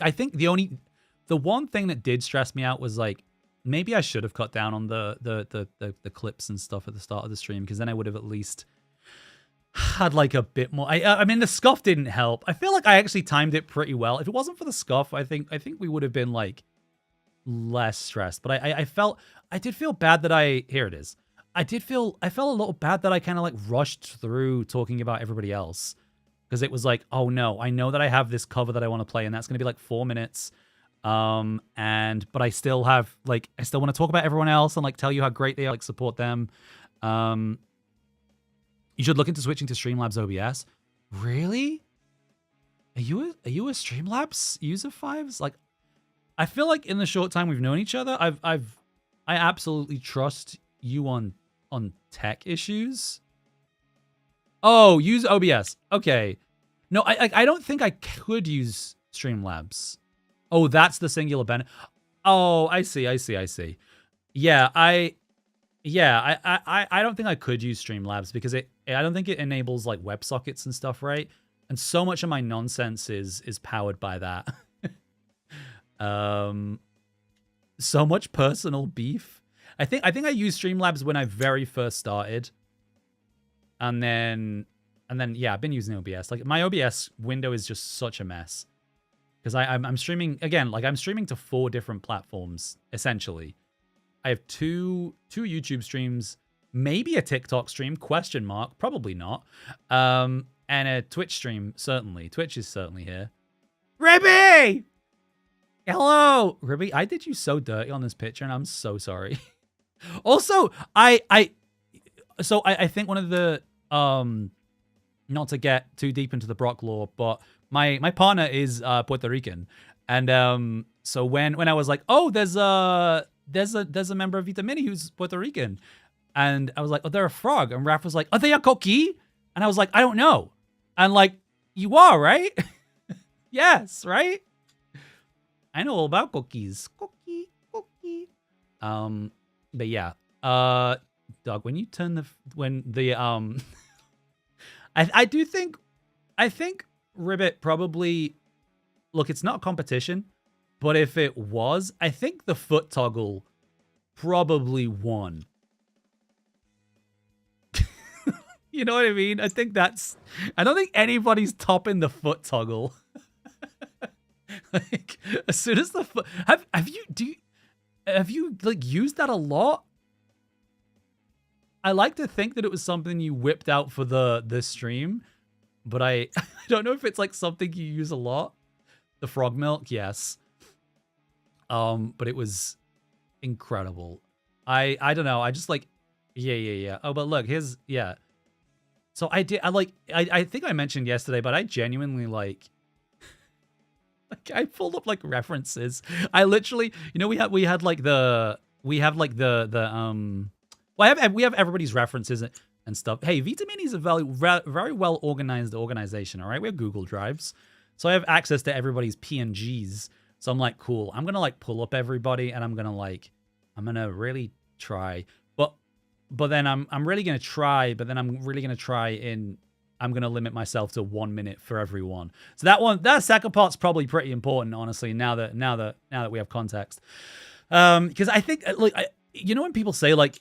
I think the one thing that did stress me out was like, maybe I should have cut down on the clips and stuff at the start of the stream, because then I would have at least had like a bit more. I mean, the scuff didn't help. I feel like I actually timed it pretty well. If it wasn't for the scuff, I think we would have been like less stressed. But I did feel bad that here it is. I felt a little bad that I kind of like rushed through talking about everybody else, because it was like, oh no, I know that I have this cover that I want to play, and that's going to be like 4 minutes. But I still want to talk about everyone else and like tell you how great they are, like support them. You should look into switching to Streamlabs OBS. Really? Are you a Streamlabs user, Fives? Like, I feel like in the short time we've known each other, I absolutely trust you on tech issues. Oh, use OBS. Okay. No, I don't think I could use Streamlabs. Oh, that's the singular benefit. Oh, I see. Yeah, I don't think I could use Streamlabs because I don't think it enables like WebSockets and stuff, right? And so much of my nonsense is powered by that. So much personal beef. I think I used Streamlabs when I very first started. And then yeah, I've been using OBS. Like my OBS window is just such a mess. Because I'm streaming again, like I'm streaming to 4 different platforms, essentially. I have two YouTube streams, maybe a TikTok stream, ? Probably not. And a Twitch stream, certainly. Twitch is certainly here. Ribby! Hello! Ribby, I did you so dirty on this picture, and I'm so sorry. Also, I think one of the, not to get too deep into the Brock lore, but my partner is Puerto Rican. And so when I was like, oh, there's a member of Vtamini who's Puerto Rican. And I was like, oh, they're a frog. And Raph was like, are they a coqui? And I was like, I don't know. And like, you are, right? Yes, right? I know all about cookies. Cookie. But yeah. Doug, when you turn I think Ribbit probably, look, it's not competition, but if it was, I think the foot toggle probably won. You know what I mean? I don't think anybody's topping the foot toggle. Like, as soon as the foot, have you like used that a lot? I like to think that it was something you whipped out for the stream, but I don't know if it's like something you use a lot. The frog milk, yes. But it was incredible. I don't know. I just like, yeah. Oh, but look, yeah. So I think I mentioned yesterday, but I genuinely like I pulled up like references. I literally, we have everybody's references and stuff. Hey, Vtamini is a very well organized organization. All right, we have Google Drives, so I have access to everybody's PNGs. So I'm like, cool. I'm gonna like pull up everybody, and I'm gonna really try. But then I'm really gonna try. But then I'm really gonna try I'm gonna limit myself to 1 minute for everyone. So that second part's probably pretty important, honestly. Now that we have context, because I think like when people say like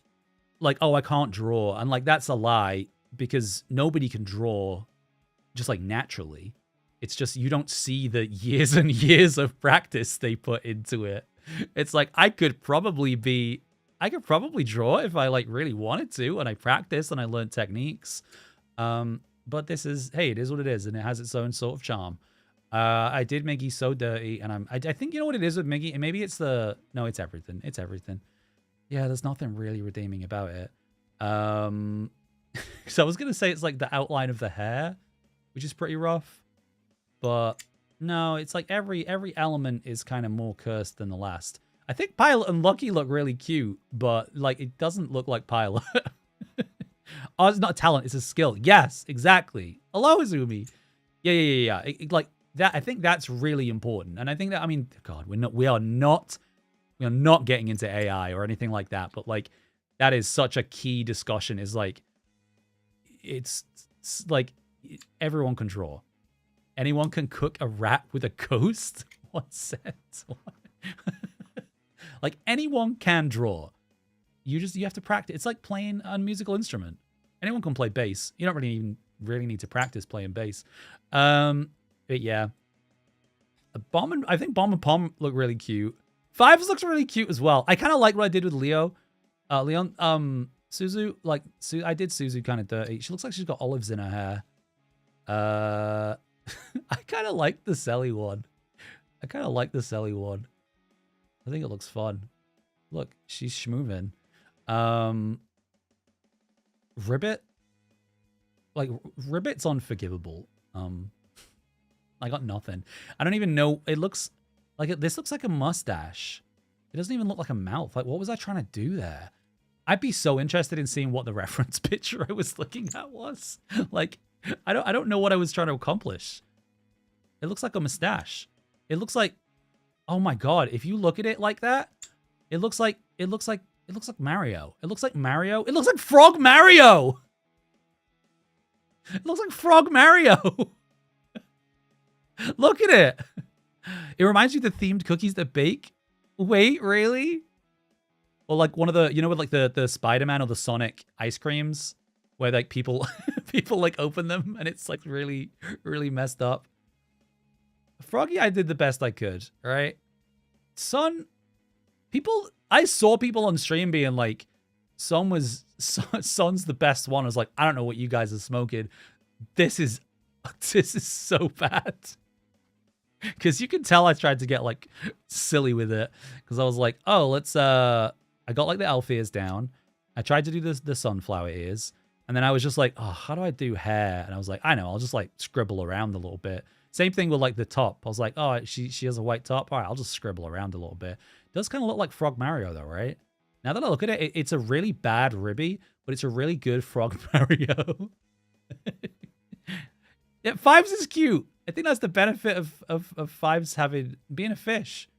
oh, I can't draw, and like that's a lie, because nobody can draw just like naturally. It's just you don't see the years and years of practice they put into it. It's like I could probably draw if I like really wanted to, and I practiced and I learned techniques. But it is what it is, and it has its own sort of charm. I did Miggy so dirty, and I think you know what it is with Miggy, and maybe it's it's everything. It's everything. Yeah, there's nothing really redeeming about it. So I was gonna say it's like the outline of the hair, which is pretty rough. But no, it's like every element is kind of more cursed than the last. I think Pilot and Lucky look really cute, but like it doesn't look like Pilot. Oh, it's not a talent, it's a skill. Yes, exactly. Hello, Izumi. Yeah. Like that, I think that's really important. And I think that, I mean, God, we are not getting into AI or anything like that, but like that is such a key discussion, is like it's like everyone can draw. Anyone can cook a rat with a ghost. What sense? Like anyone can draw. You have to practice. It's like playing a musical instrument. Anyone can play bass. You don't really need to practice playing bass. But yeah. I think Bomb and Pom look really cute. Fives looks really cute as well. I kind of like what I did with Leon. Suzu, like I did Suzu kind of dirty. She looks like she's got olives in her hair. I kind of like the Selly one. I think it looks fun. Look, she's schmoovin'. Ribbit, like Ribbit's unforgivable. I got nothing. I don't even know. It looks like this looks like a mustache. It doesn't even look like a mouth. Like, what was I trying to do there? I'd be so interested in seeing what the reference picture I was looking at was. Like, I don't know what I was trying to accomplish. It looks like a mustache. It looks like, oh my God, if you look at it like that, it looks like It looks like Mario. It looks like Mario. It looks like Frog Mario. It looks like Frog Mario. Look at it. It reminds you of the themed cookies that bake. Wait, really? Or like one of the, you know, with like the Spider-Man or the Sonic ice creams where like people like open them and it's like really, really messed up. Froggy, I did the best I could, right? Son, I saw people on stream being like, Son's the best one. I was like, I don't know what you guys are smoking. This is so bad. Because you can tell I tried to get like silly with it. Because I was like, oh, let's I got like the elf ears down. I tried to do the sunflower ears. And then I was just like, oh, how do I do hair? And I was like, I know, I'll just like scribble around a little bit. Same thing with like the top. I was like, oh, she has a white top. All right, I'll just scribble around a little bit. It does kind of look like Frog Mario though, right? Now that I look at it, it's a really bad Ribby, but it's a really good Frog Mario. Yeah, Fives is cute. I think that's the benefit of Fives being a fish.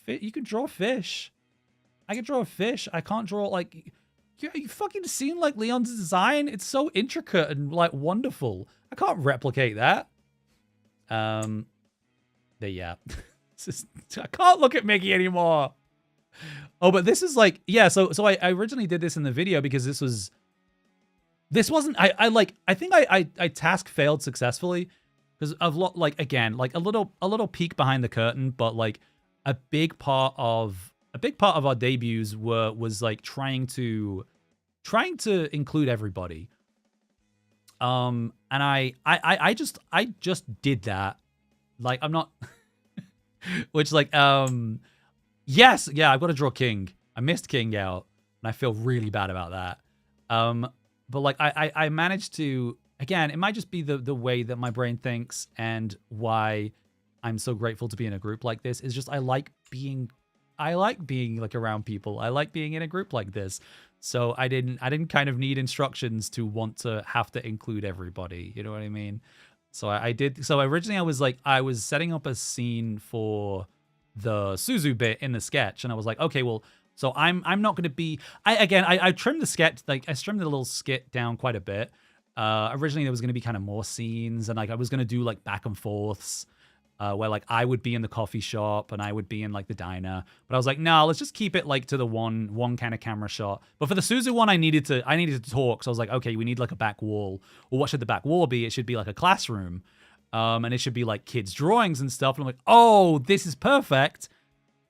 You can draw fish. I can draw a fish. I can't draw like... You fucking seen like Leon's design? It's so intricate and like wonderful. I can't replicate that. But yeah. I can't look at Mickey anymore. Oh, but this is like, yeah, so I originally did this in the video because this wasn't, I think I task failed successfully because of like, again, like a little peek behind the curtain, but like a big part of our debuts was like trying to include everybody. And I just did that. Like, I'm not, which like, yes, yeah, I've got to draw King. I missed King out, and I feel really bad about that. But like, I managed to, again, it might just be the way that my brain thinks and why I'm so grateful to be in a group like this is just, I like being like around people. I like being in a group like this. So I didn't kind of need instructions to want to have to include everybody. You know what I mean? So I did. So originally I was setting up a scene for the Suzu bit in the sketch, and I was like, okay, well, so I'm not going to be. I trimmed the sketch, like I trimmed the little skit down quite a bit. Originally there was going to be kind of more scenes, and like I was going to do like back and forths. Where like I would be in the coffee shop and I would be in like the diner, but I was like, no, let's just keep it like to the one kind of camera shot. But for the Suzu one, I needed to talk, so I was like, okay, we need like a back wall. Well, what should the back wall be? It should be like a classroom, and it should be like kids' drawings and stuff. And I'm like, oh, this is perfect,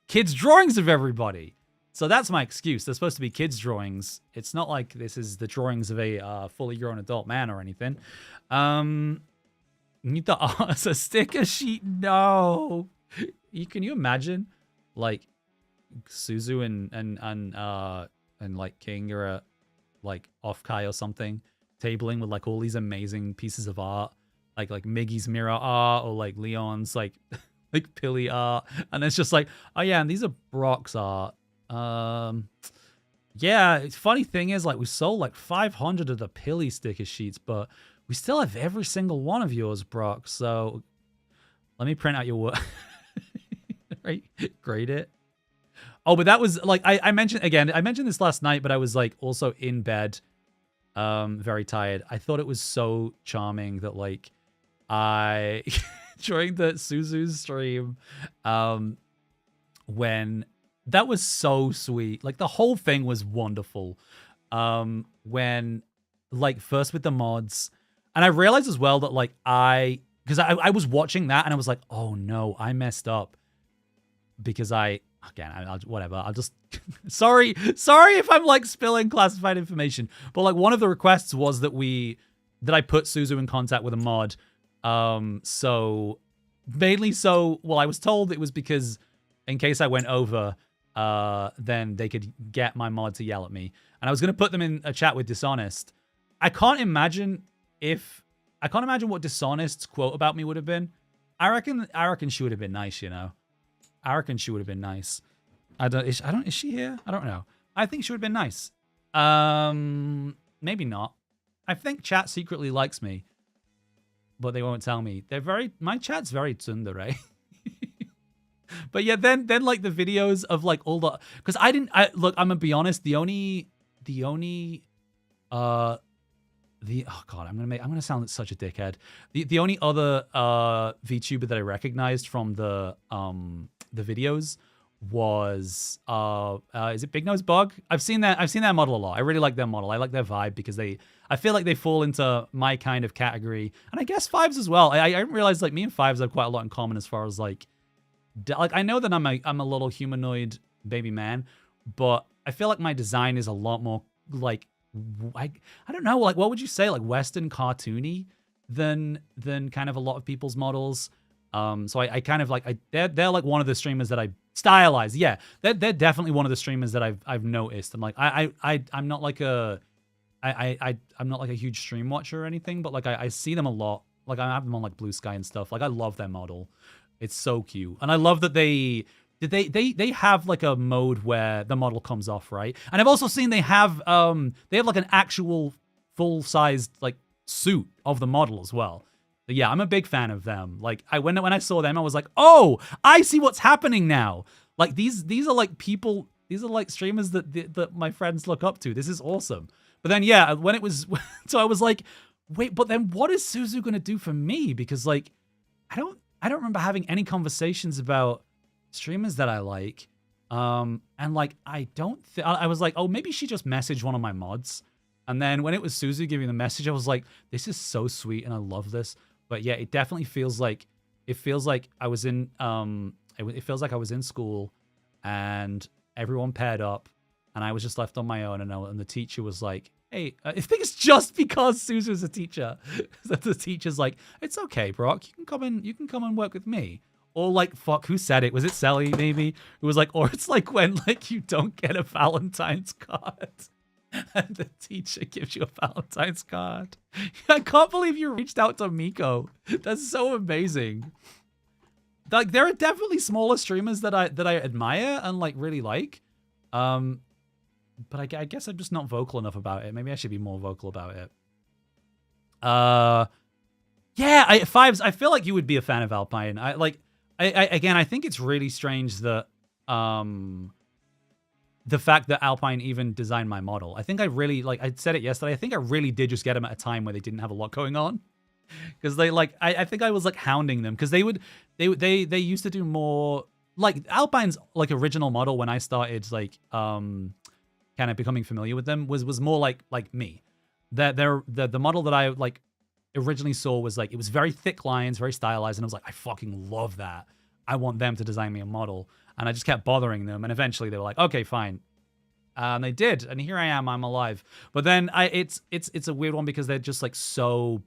kids' drawings of everybody. So that's my excuse. They're supposed to be kids' drawings. It's not like this is the drawings of a fully grown adult man or anything. Need the art as a sticker sheet? No. Can you imagine, like Suzu and like King are at like Off-Kai or something, tabling with like all these amazing pieces of art, like Miggy's mirror art or like Leon's like like Pilly art, and it's just like, oh yeah, and these are Brock's art. Yeah, funny thing is like we sold like 500 of the Pilly sticker sheets, but we still have every single one of yours, Brock. So let me print out your work. Right? Grade it. Oh, but that was like, I mentioned this last night, but I was like also in bed, very tired. I thought it was so charming that like during the Suzu stream, when that was so sweet. Like the whole thing was wonderful. When like first with the mods, and I realized as well that like because I was watching that and I was like, oh no, I messed up because whatever. I'll just sorry if I'm like spilling classified information, but like one of the requests was that I put Suzu in contact with a mod. So mainly well, I was told it was because in case I went over, then they could get my mod to yell at me, and I was gonna put them in a chat with Dishonest. I can't imagine what Dishonest's quote about me would have been. I reckon she would have been nice, you know. I reckon she would have been nice. Is she here? I don't know. I think she would have been nice. Maybe not. I think chat secretly likes me, but they won't tell me. My chat's very tsundere. But yeah, then like the videos of like all the, because I look, I'm gonna be honest, the only oh god, I'm gonna sound like such a dickhead. The only other VTuber that I recognized from the videos was is it Big Nose Bug? I've seen that model a lot. I really like their model. I like their vibe because I feel like they fall into my kind of category, and I guess Fives as well. I didn't realize like me and Fives have quite a lot in common as far as like I know that I'm a little humanoid baby man, but I feel like my design is a lot more like I don't know, like what would you say, like Western cartoony than kind of a lot of people's models. So I kind of like they're like one of the streamers that I stylize. Yeah, they're definitely one of the streamers that I've noticed. And like I'm not like I'm not like a huge stream watcher or anything, but like I see them a lot. Like I have them on like Blue Sky and stuff. Like I love their model. It's so cute. And I love that they have like a mode where the model comes off, right? And I've also seen they have like an actual full-sized like suit of the model as well. But yeah, I'm a big fan of them. Like when I saw them, I was like, "Oh, I see what's happening now." Like these are like people, these are like streamers that my friends look up to. This is awesome. But then yeah, when it was so I was like, "Wait, but then what is Suzu going to do for me?" Because like I don't remember having any conversations about streamers that I like. And like, I was like, oh, maybe she just messaged one of my mods. And then when it was Suzu giving the message, I was like, this is so sweet and I love this. But yeah, it definitely feels like, I was in, it feels like I was in school and everyone paired up and I was just left on my own. And the teacher was like, hey, I think it's just because Suzu's a teacher that the teacher's like, it's okay, Brock, you can come and work with me. Or like, fuck, who said it? Was it Sally maybe? Who was like, or it's like when like you don't get a Valentine's card and the teacher gives you a Valentine's card. I can't believe you reached out to Miko. That's so amazing. Like there are definitely smaller streamers that I admire and like really like. But I guess I'm just not vocal enough about it. Maybe I should be more vocal about it. Yeah, Fives, I feel like you would be a fan of Alpine. I think it's really strange that the fact that Alpine even designed my model. I think I really, like I said it yesterday, I think I really did just get them at a time where they didn't have a lot going on. Because they like, I think I was like hounding them because they used to do more, like Alpine's like original model when I started like, kind of becoming familiar with them was more like me. The model that I like originally saw was like, it was very thick lines, very stylized, and I was like, I fucking love that. I want them to design me a model. And I just kept bothering them, and eventually they were like, okay, fine. And they did, and here I am, I'm alive. But then it's a weird one because they're just like so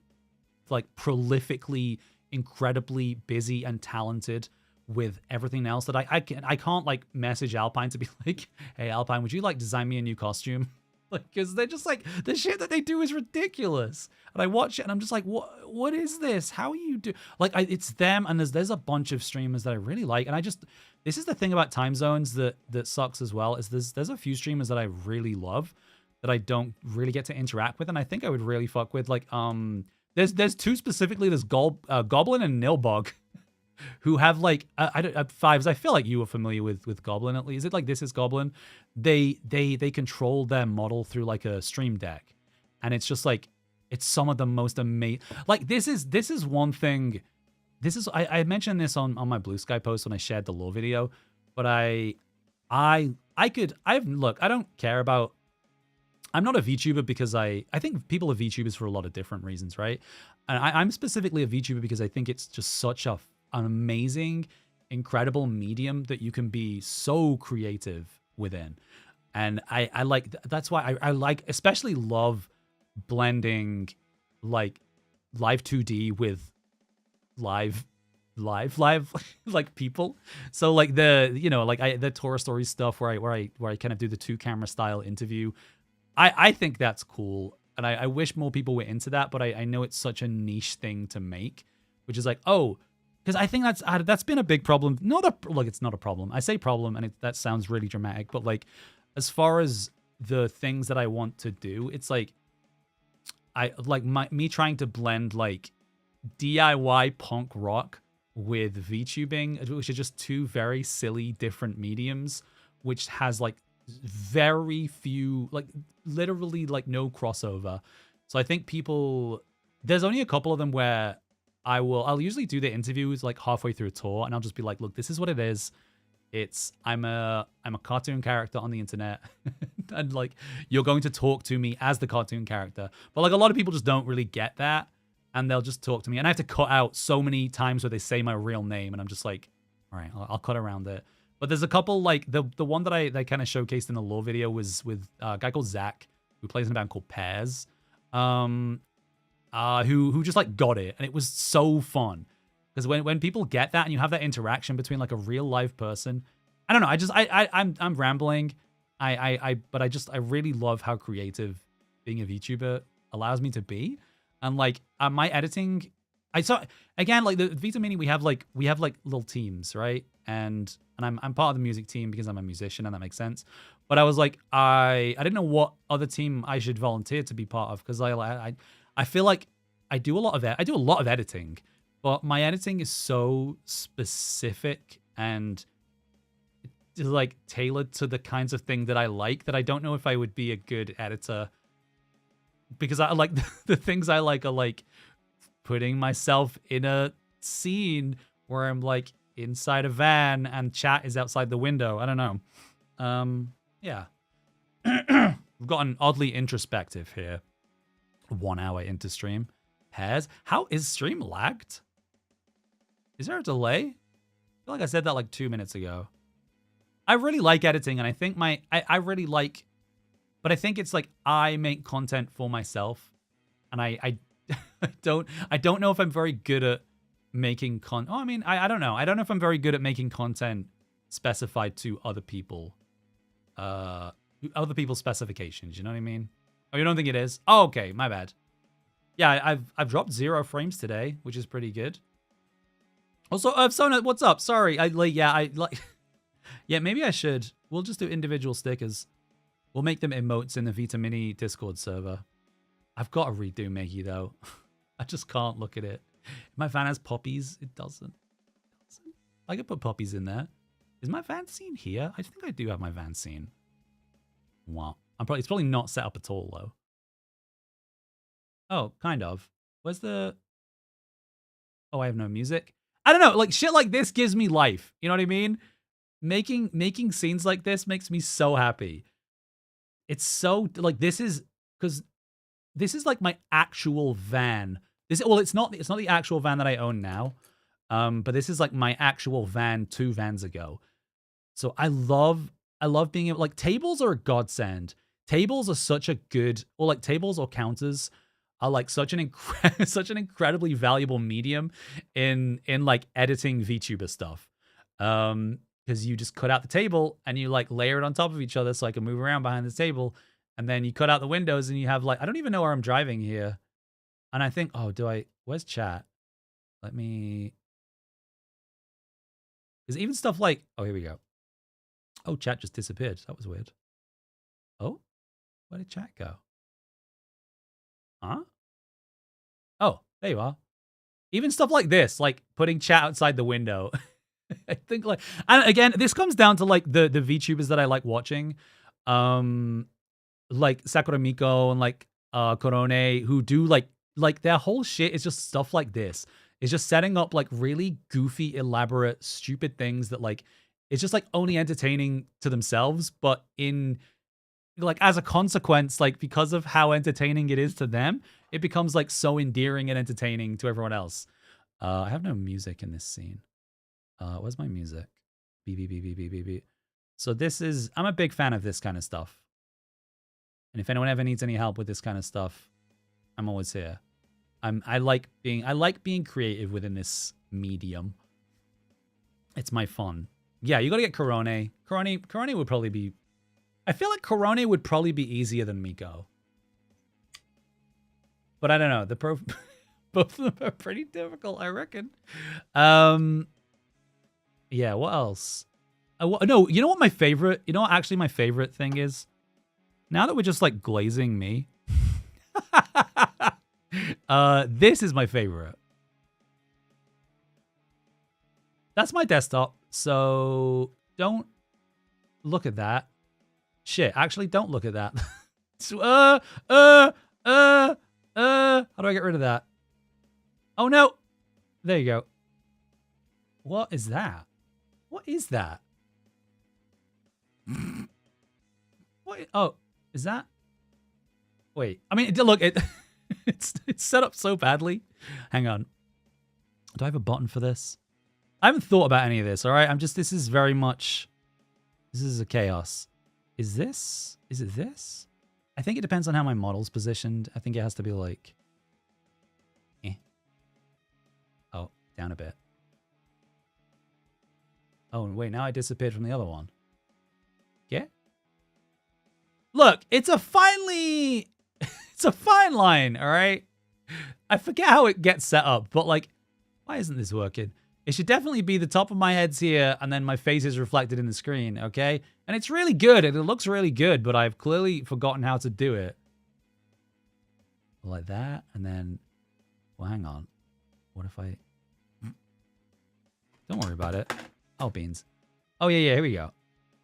like prolifically, incredibly busy and talented with everything else that I can't like message Alpine to be like, hey Alpine, would you like design me a new costume? Like, because they're just like, the shit that they do is ridiculous. And I watch it and I'm just like, what is this? How are you do? Like, it's them, and there's a bunch of streamers that I really like. And this is the thing about time zones that sucks as well, is there's a few streamers that I really love that I don't really get to interact with. And I think I would really fuck with, like, there's two specifically, there's Goblin and Nilbog, who have like Fives. I feel like you were familiar with Goblin at least. Is it like This Is Goblin? They control their model through like a stream deck, and it's just like it's some of the most amazing. Like this is one thing. This is I mentioned this on my Blue Sky post when I shared the lore video, but I don't care about. I'm not a VTuber because I think people are VTubers for a lot of different reasons, right? And I'm specifically a VTuber because I think it's just such an amazing, incredible medium that you can be so creative within. And I like, that's why I like, especially love blending like live 2D with live like people. So like the Torah Story stuff where I kind of do the 2-camera style interview. I think that's cool. And I wish more people were into that, but I know it's such a niche thing to make, which is like, oh, because I think that's been a big problem. It's not a problem. I say problem, and that sounds really dramatic. But like, as far as the things that I want to do, it's like me trying to blend like DIY punk rock with VTubing, which are just two very silly different mediums, which has like very few, like literally like no crossover. So I think there's only a couple of them where I'll usually do the interviews like halfway through a tour, and I'll just be like, look, this is what it is. I'm a cartoon character on the internet, and like you're going to talk to me as the cartoon character. But like a lot of people just don't really get that, and they'll just talk to me, and I have to cut out so many times where they say my real name, and I'm just like, all right, I'll cut around it. But there's a couple, like the one that I kind of showcased in the lore video was with a guy called Zach, who plays in a band called Pears, who just like got it, and it was so fun. Because when people get that and you have that interaction between like a real live person, I don't know. I'm rambling. But I really love how creative being a VTuber allows me to be, and like my editing. I saw again like the Vtamini. We have like little teams, right? And I'm part of the music team because I'm a musician, and that makes sense. But I was like I didn't know what other team I should volunteer to be part of, because I feel like I do a lot of editing. But my editing is so specific and like tailored to the kinds of thing that I like that I don't know if I would be a good editor, because I like the things I like are like putting myself in a scene where I'm like inside a van and chat is outside the window. I don't know. Yeah. We've gotten oddly introspective here. 1 hour into stream. Pears. How is stream lagged? Is there a delay? I feel like I said that like 2 minutes ago. I really like editing, and I think I really like, but I think it's like I make content for myself, and I don't know if I'm very good at making I don't know. I don't know if I'm very good at making content specified to other people. Other people's specifications, you know what I mean? Oh, you don't think it is? Oh, okay, my bad. Yeah, I've dropped 0 frames today, which is pretty good. Also, Sona, what's up? Sorry, yeah, maybe I should. We'll just do individual stickers. We'll make them emotes in the Vtamini Discord server. I've got to redo Meggy though. I just can't look at it. If my van has poppies, it doesn't. I could put poppies in there. Is my van scene here? I think I do have my van scene. Wow. It's probably not set up at all though. Oh, kind of. Where's the... Oh, I have no music. I don't know. Like shit like this gives me life. You know what I mean? Making scenes like this makes me so happy. It's so like this is like my actual van. It's not the actual van that I own now. But this is like my actual van 2 vans ago. So I love being able, like, tables are a godsend. Tables are such a good, or like tables or counters are like such an incredibly valuable medium in like editing VTuber stuff. Because you just cut out the table and you like layer it on top of each other so I can move around behind the table. And then you cut out the windows and you have like, I don't even know where I'm driving here. And I think, where's chat? Let me, because even stuff like, oh, here we go. Oh, chat just disappeared. That was weird. Oh, where did chat go? Huh? Oh, there you are. Even stuff like this, like putting chat outside the window. I think like, and again, this comes down to like the VTubers that I like watching. Like Sakura Miko and like Korone, who do like their whole shit is just stuff like this. It's just setting up like really goofy, elaborate, stupid things that like, it's just like only entertaining to themselves, but in like as a consequence, like because of how entertaining it is to them, it becomes like so endearing and entertaining to everyone else. I have no music in this scene. Where's my music? Beep. So this is, I'm a big fan of this kind of stuff. And if anyone ever needs any help with this kind of stuff, I'm always here. I like being creative within this medium. It's my fun. Yeah, you gotta get Korone. Korone would probably be, I feel like Korone would probably be easier than Miko. But I don't know. Both of them are pretty difficult, I reckon. Yeah, what else? No, you know what my favorite, you know what actually my favorite thing is? Now that we're just like glazing me. This is my favorite. that's my desktop. So don't look at that. Shit, actually, don't look at that. How do I get rid of that? Oh, no. There you go. What is that? What is that? What? Oh, is that? Wait. I mean, look, it's set up so badly. Hang on. Do I have a button for this? I haven't thought about any of this, all right? this is very much, this is a chaos. Is it this? I think it depends on how my model's positioned. I think it has to be like, oh, down a bit. Oh, wait, now I disappeared from the other one. Yeah? Look, it's a fine line, all right? I forget how it gets set up, but like, why isn't this working? It should definitely be the top of my head's here, and then my face is reflected in the screen, okay? And it's really good, and it looks really good, but I've clearly forgotten how to do it. Like that, and then... Well, hang on. What if I... Don't worry about it. Oh, beans. Oh, yeah, here we go.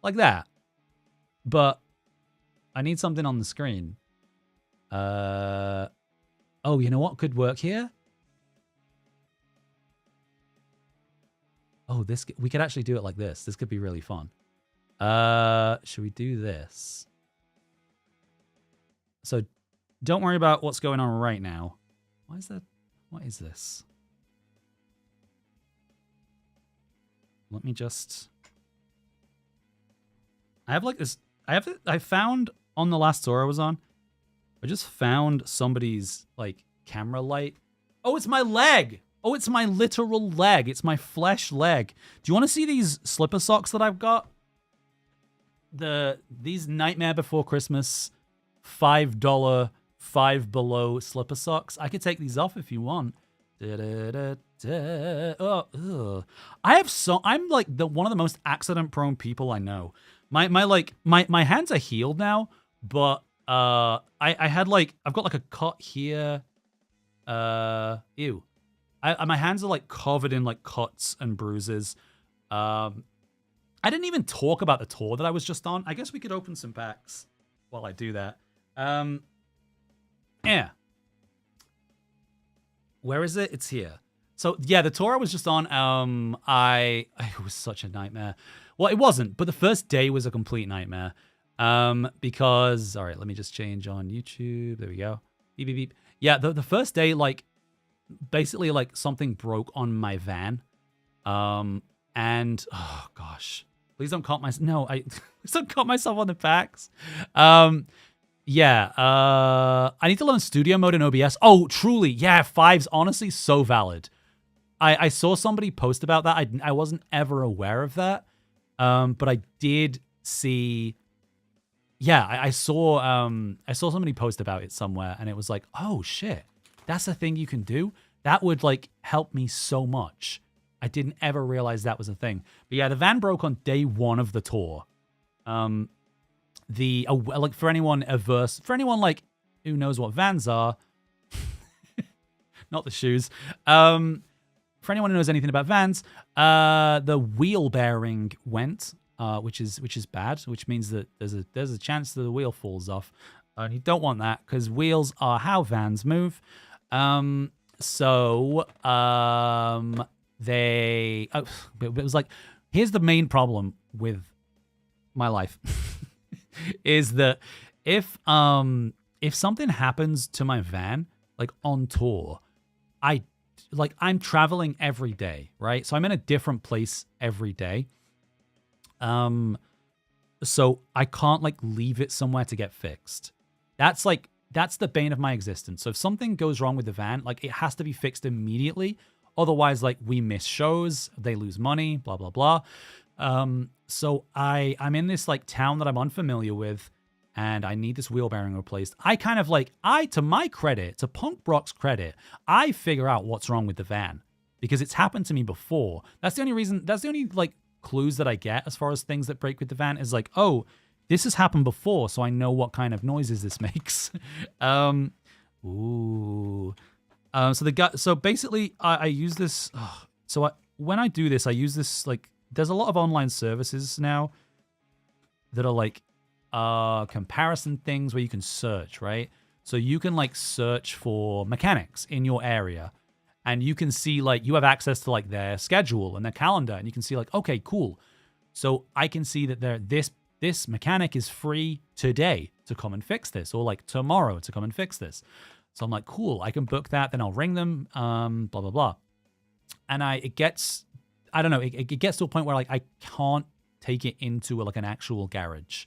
Like that. But I need something on the screen. Oh, you know what could work here? Oh, we could actually do it like this. This could be really fun. Should we do this? So don't worry about what's going on right now. Why is that? What is this? Let me just... I have like this... I found on the last tour I was on, I just found somebody's like camera light. Oh, it's my leg! Oh, it's my literal leg. It's my flesh leg. Do you want to see these slipper socks that I've got? These Nightmare Before Christmas $5 Five Below slipper socks. I could take these off if you want. I'm like one of the most accident prone people I know. My hands are healed now, but I had like, I've got like a cut here. Ew. My hands are like covered in like cuts and bruises. I didn't even talk about the tour that I was just on. I guess we could open some packs while I do that. Yeah. Where is it? It's here. So yeah, the tour I was just on, it was such a nightmare. Well, it wasn't, but the first day was a complete nightmare. Because, all right, let me just change on YouTube. There we go. Beep, beep, beep. Yeah, the first day, like, basically like something broke on my van. And oh gosh, please don't cut myself. No, please don't cut myself on the packs. Yeah, I need to learn studio mode in OBS. Oh, truly, yeah, 5's honestly so valid. I saw somebody post about that. I wasn't ever aware of that. But I did see. Yeah, I saw somebody post about it somewhere, and it was like, oh shit, that's a thing you can do. That would like help me so much. I didn't ever realize that was a thing. But yeah, the van broke on day 1 of the tour. Like for anyone like who knows what vans are, not the shoes. For anyone who knows anything about vans, the wheel bearing went, which is bad, which means that there's a chance that the wheel falls off, and you don't want that because wheels are how vans move. It was like, here's the main problem with my life. Is that if something happens to my van, like on tour, I'm traveling every day, right? So I'm in a different place every day. So I can't like leave it somewhere to get fixed. That's the bane of my existence. So if something goes wrong with the van, like it has to be fixed immediately. Otherwise, like we miss shows, they lose money, blah, blah, blah. So I'm in this like town that I'm unfamiliar with, and I need this wheel bearing replaced. To my credit, to Punk Brock's credit, I figure out what's wrong with the van because it's happened to me before. That's the only like clues that I get as far as things that break with the van is like, oh, this has happened before, so I know what kind of noises this makes. So basically I use this. So when I do this, I use this, like, there's a lot of online services now that are like comparison things where you can search, right? So you can like search for mechanics in your area, and you can see like you have access to like their schedule and their calendar, and you can see like, okay, cool. So I can see that this mechanic is free today to come and fix this, or like tomorrow to come and fix this. So I'm like, cool, I can book that, then I'll ring them, blah, blah, blah. And it gets to a point where like I can't take it into like an actual garage,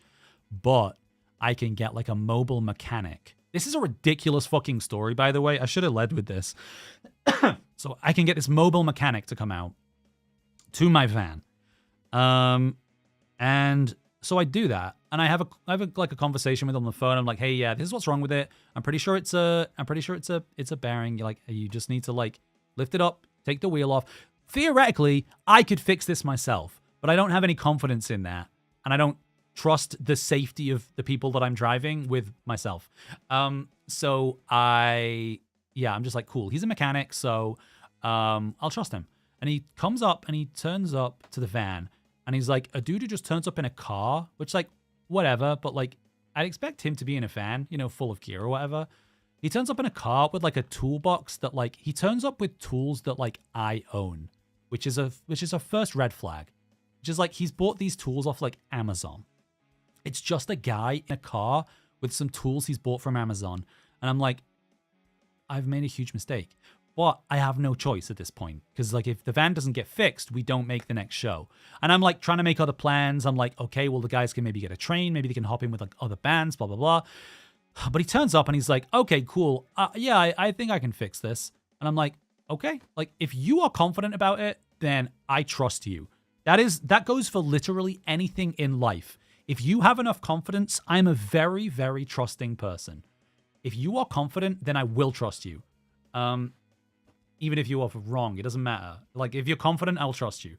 but I can get like a mobile mechanic. This is a ridiculous fucking story, by the way. I should have led with this. So I can get this mobile mechanic to come out to my van. And so I do that, and I have a conversation with him on the phone. I'm like, hey, yeah, this is what's wrong with it. I'm pretty sure it's a bearing. You're like, you just need to like lift it up, take the wheel off. Theoretically, I could fix this myself, but I don't have any confidence in that, and I don't trust the safety of the people that I'm driving with myself. So I'm just like, cool. He's a mechanic, so I'll trust him. And he comes up and he turns up to the van. And he's like, a dude who just turns up in a car, which, like, whatever. But, like, I'd expect him to be in a van, you know, full of gear or whatever. He turns up in a car with, like, a toolbox that, like, he turns up with tools that, like, I own, which is a first red flag. Which is, like, he's bought these tools off, like, Amazon. It's just a guy in a car with some tools he's bought from Amazon. And I'm like, I've made a huge mistake. But I have no choice at this point, because like if the van doesn't get fixed, we don't make the next show. And I'm like trying to make other plans. I'm like, okay, well, the guys can maybe get a train. Maybe they can hop in with like other bands, blah, blah, blah. But he turns up and he's like, okay, cool. Yeah, I think I can fix this. And I'm like, okay, like if you are confident about it, then I trust you. That goes for literally anything in life. If you have enough confidence, I'm a very, very trusting person. If you are confident, then I will trust you. Even if you are wrong, it doesn't matter. Like, if you're confident, I'll trust you.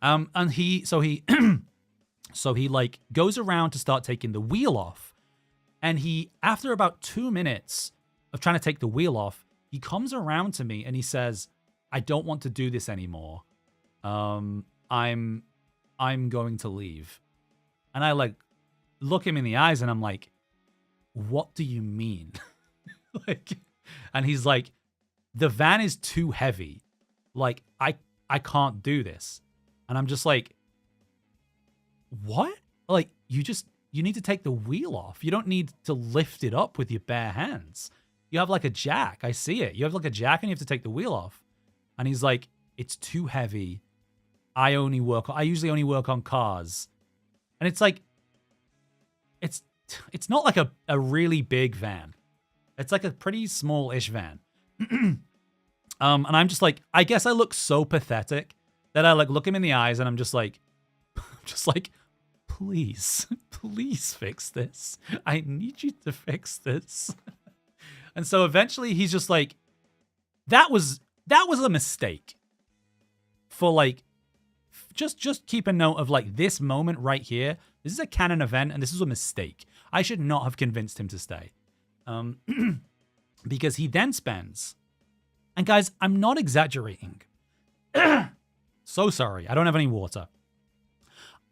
And he like goes around to start taking the wheel off. And after about 2 minutes of trying to take the wheel off, he comes around to me and he says, I don't want to do this anymore. I'm going to leave. And I like look him in the eyes and I'm like, what do you mean? And he's like, the van is too heavy. Like, I can't do this. And I'm just like, what? Like, you need to take the wheel off. You don't need to lift it up with your bare hands. You have like a jack. I see it. You have like a jack and you have to take the wheel off. And he's like, it's too heavy. I usually only work on cars. And it's like, it's not like a really big van. It's like a pretty small-ish van. And I'm just like, I guess I look so pathetic that I like look him in the eyes and I'm just like, please fix this. I need you to fix this. And so eventually he's just like, that was a mistake. For like, just keep a note of like this moment right here. This is a canon event and this is a mistake. I should not have convinced him to stay. Because he then spends, and guys, I'm not exaggerating. So sorry, I don't have any water.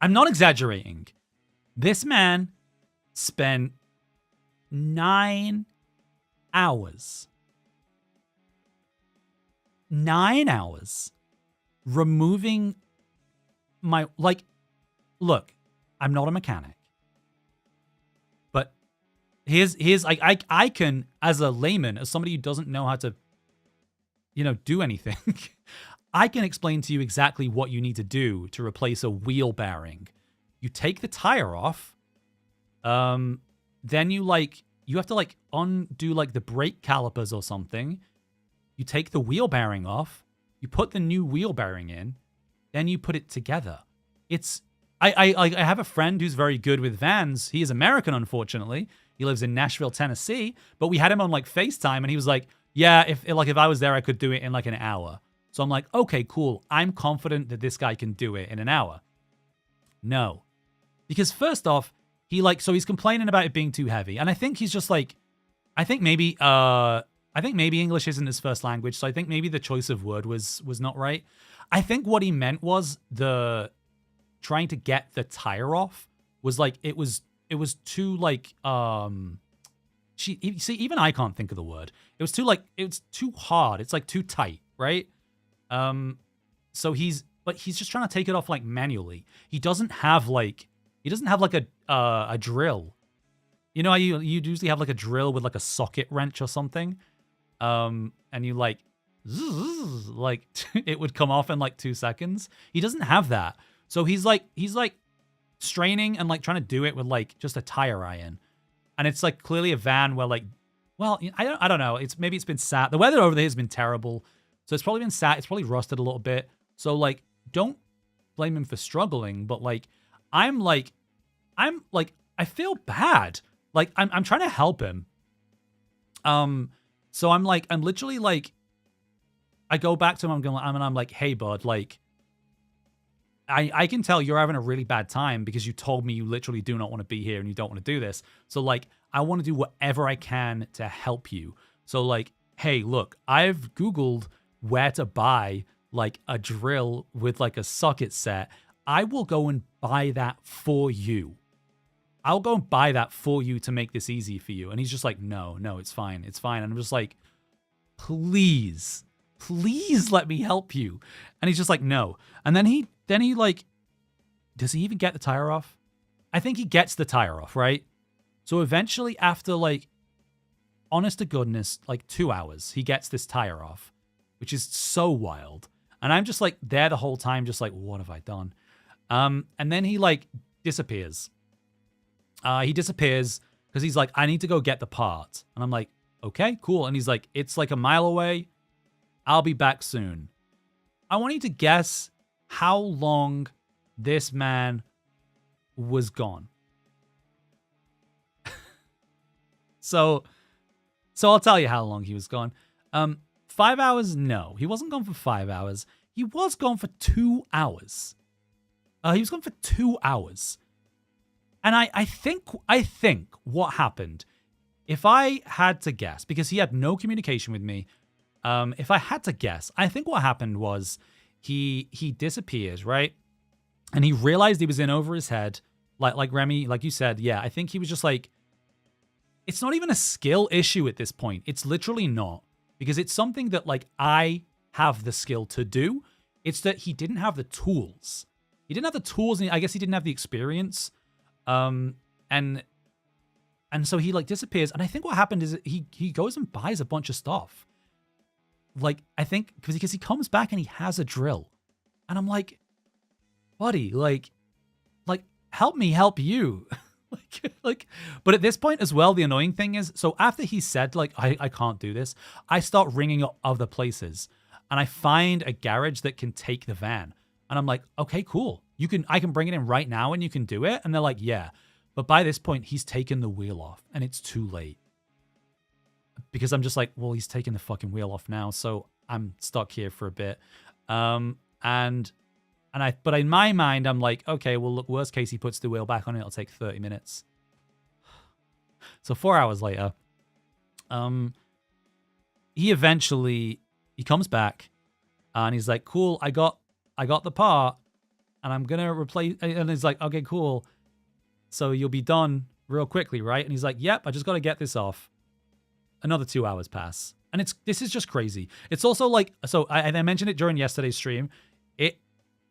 I'm not exaggerating. This man spent 9 hours. 9 hours removing my, like, look, I'm not a mechanic. But here's like, I can, as a layman, as somebody who doesn't know how to, do anything, I can explain to you exactly what you need to do to replace a wheel bearing. You take the tire off, then you have to undo like the brake calipers or something. You take the wheel bearing off, you put the new wheel bearing in, then you put it together. I have a friend who's very good with vans. He is American, unfortunately. He lives in Nashville, Tennessee, but we had him on like FaceTime and he was like, yeah, if I was there, I could do it in like an hour. So I'm like, okay, cool. I'm confident that this guy can do it in an hour. No. Because first off, he's complaining about it being too heavy. And I think he's just like, I think maybe I think maybe English isn't his first language, so I think maybe the choice of word was not right. I think what he meant was the trying to get the tire off was like it was too like see, even I can't think of the word. It was too hard. It's like too tight, right? So he's just trying to take it off like manually. He doesn't have like a drill. You know how you usually have like a drill with like a socket wrench or something? And you like it would come off in like 2 seconds. He doesn't have that. So he's like straining and like trying to do it with like just a tire iron. And it's like clearly a van where like, well, I don't know. It's been sat. The weather over there has been terrible. So it's probably been sat. It's probably rusted a little bit. So like, don't blame him for struggling. But like, I feel bad. Like I'm trying to help him. So I'm literally like, I go back to him. I'm like, hey bud, like, I can tell you're having a really bad time because you told me you literally do not want to be here and you don't want to do this. So like, I want to do whatever I can to help you. So like, hey, look, I've Googled where to buy like a drill with like a socket set. I will go and buy that for you. I'll go and buy that for you to make this easy for you. And he's just like, no, it's fine. It's fine. And I'm just like, please let me help you. And he's just like, no. And then he like, does he even get the tire off? I think he gets the tire off, right? So eventually after like, honest to goodness, like 2 hours, he gets this tire off, which is so wild. And I'm just like there the whole time, just like, what have I done? And then he like disappears. He disappears because he's like, I need to go get the part. And I'm like, okay, cool. And he's like, it's like a mile away. I'll be back soon. I want you to guess how long this man was gone. So I'll tell you how long he was gone. 5 hours? No, he wasn't gone for 5 hours. He was gone for 2 hours. He was gone for 2 hours. And I think what happened, if I had to guess, because he had no communication with me, if I had to guess, I think what happened was he disappears, right? And he realized he was in over his head. Like Remy, like you said, yeah, I think he was just like, it's not even a skill issue at this point. It's literally not. Because it's something that like I have the skill to do. It's that he didn't have the tools. He didn't have the tools, and I guess he didn't have the experience. And so he like disappears. And I think what happened is he goes and buys a bunch of stuff. Like, I think because he comes back and he has a drill. And I'm like, buddy, like help me help you. But at this point as well, the annoying thing is, so after he said like, I can't do this, I start ringing up other places and I find a garage that can take the van. And I'm like, okay, cool. I can bring it in right now and you can do it. And they're like, yeah. But by this point, he's taken the wheel off and it's too late. Because I'm just like, well, he's taking the fucking wheel off now. So I'm stuck here for a bit. But in my mind, I'm like, okay, well, look, worst case, he puts the wheel back on it. It'll take 30 minutes. So 4 hours later, he comes back and he's like, cool, I got the part and I'm going to replace, and he's like, okay, cool. So you'll be done real quickly, right? And he's like, yep, I just got to get this off. Another 2 hours pass. And this is just crazy. It's also like, so I mentioned it during yesterday's stream.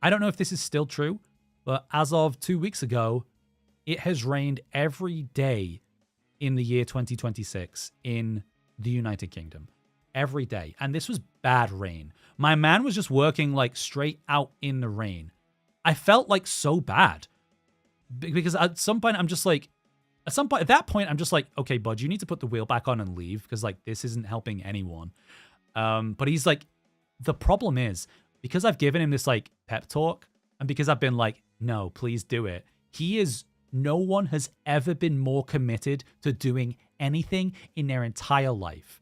I don't know if this is still true, but as of 2 weeks ago, it has rained every day in the year 2026 in the United Kingdom. Every day. And this was bad rain. My man was just working like straight out in the rain. I felt like so bad. Because at some point, at that point, I'm just like, okay, bud, you need to put the wheel back on and leave because like this isn't helping anyone. But he's like, the problem is, because I've given him this like pep talk and because I've been like, no, please do it. No one has ever been more committed to doing anything in their entire life.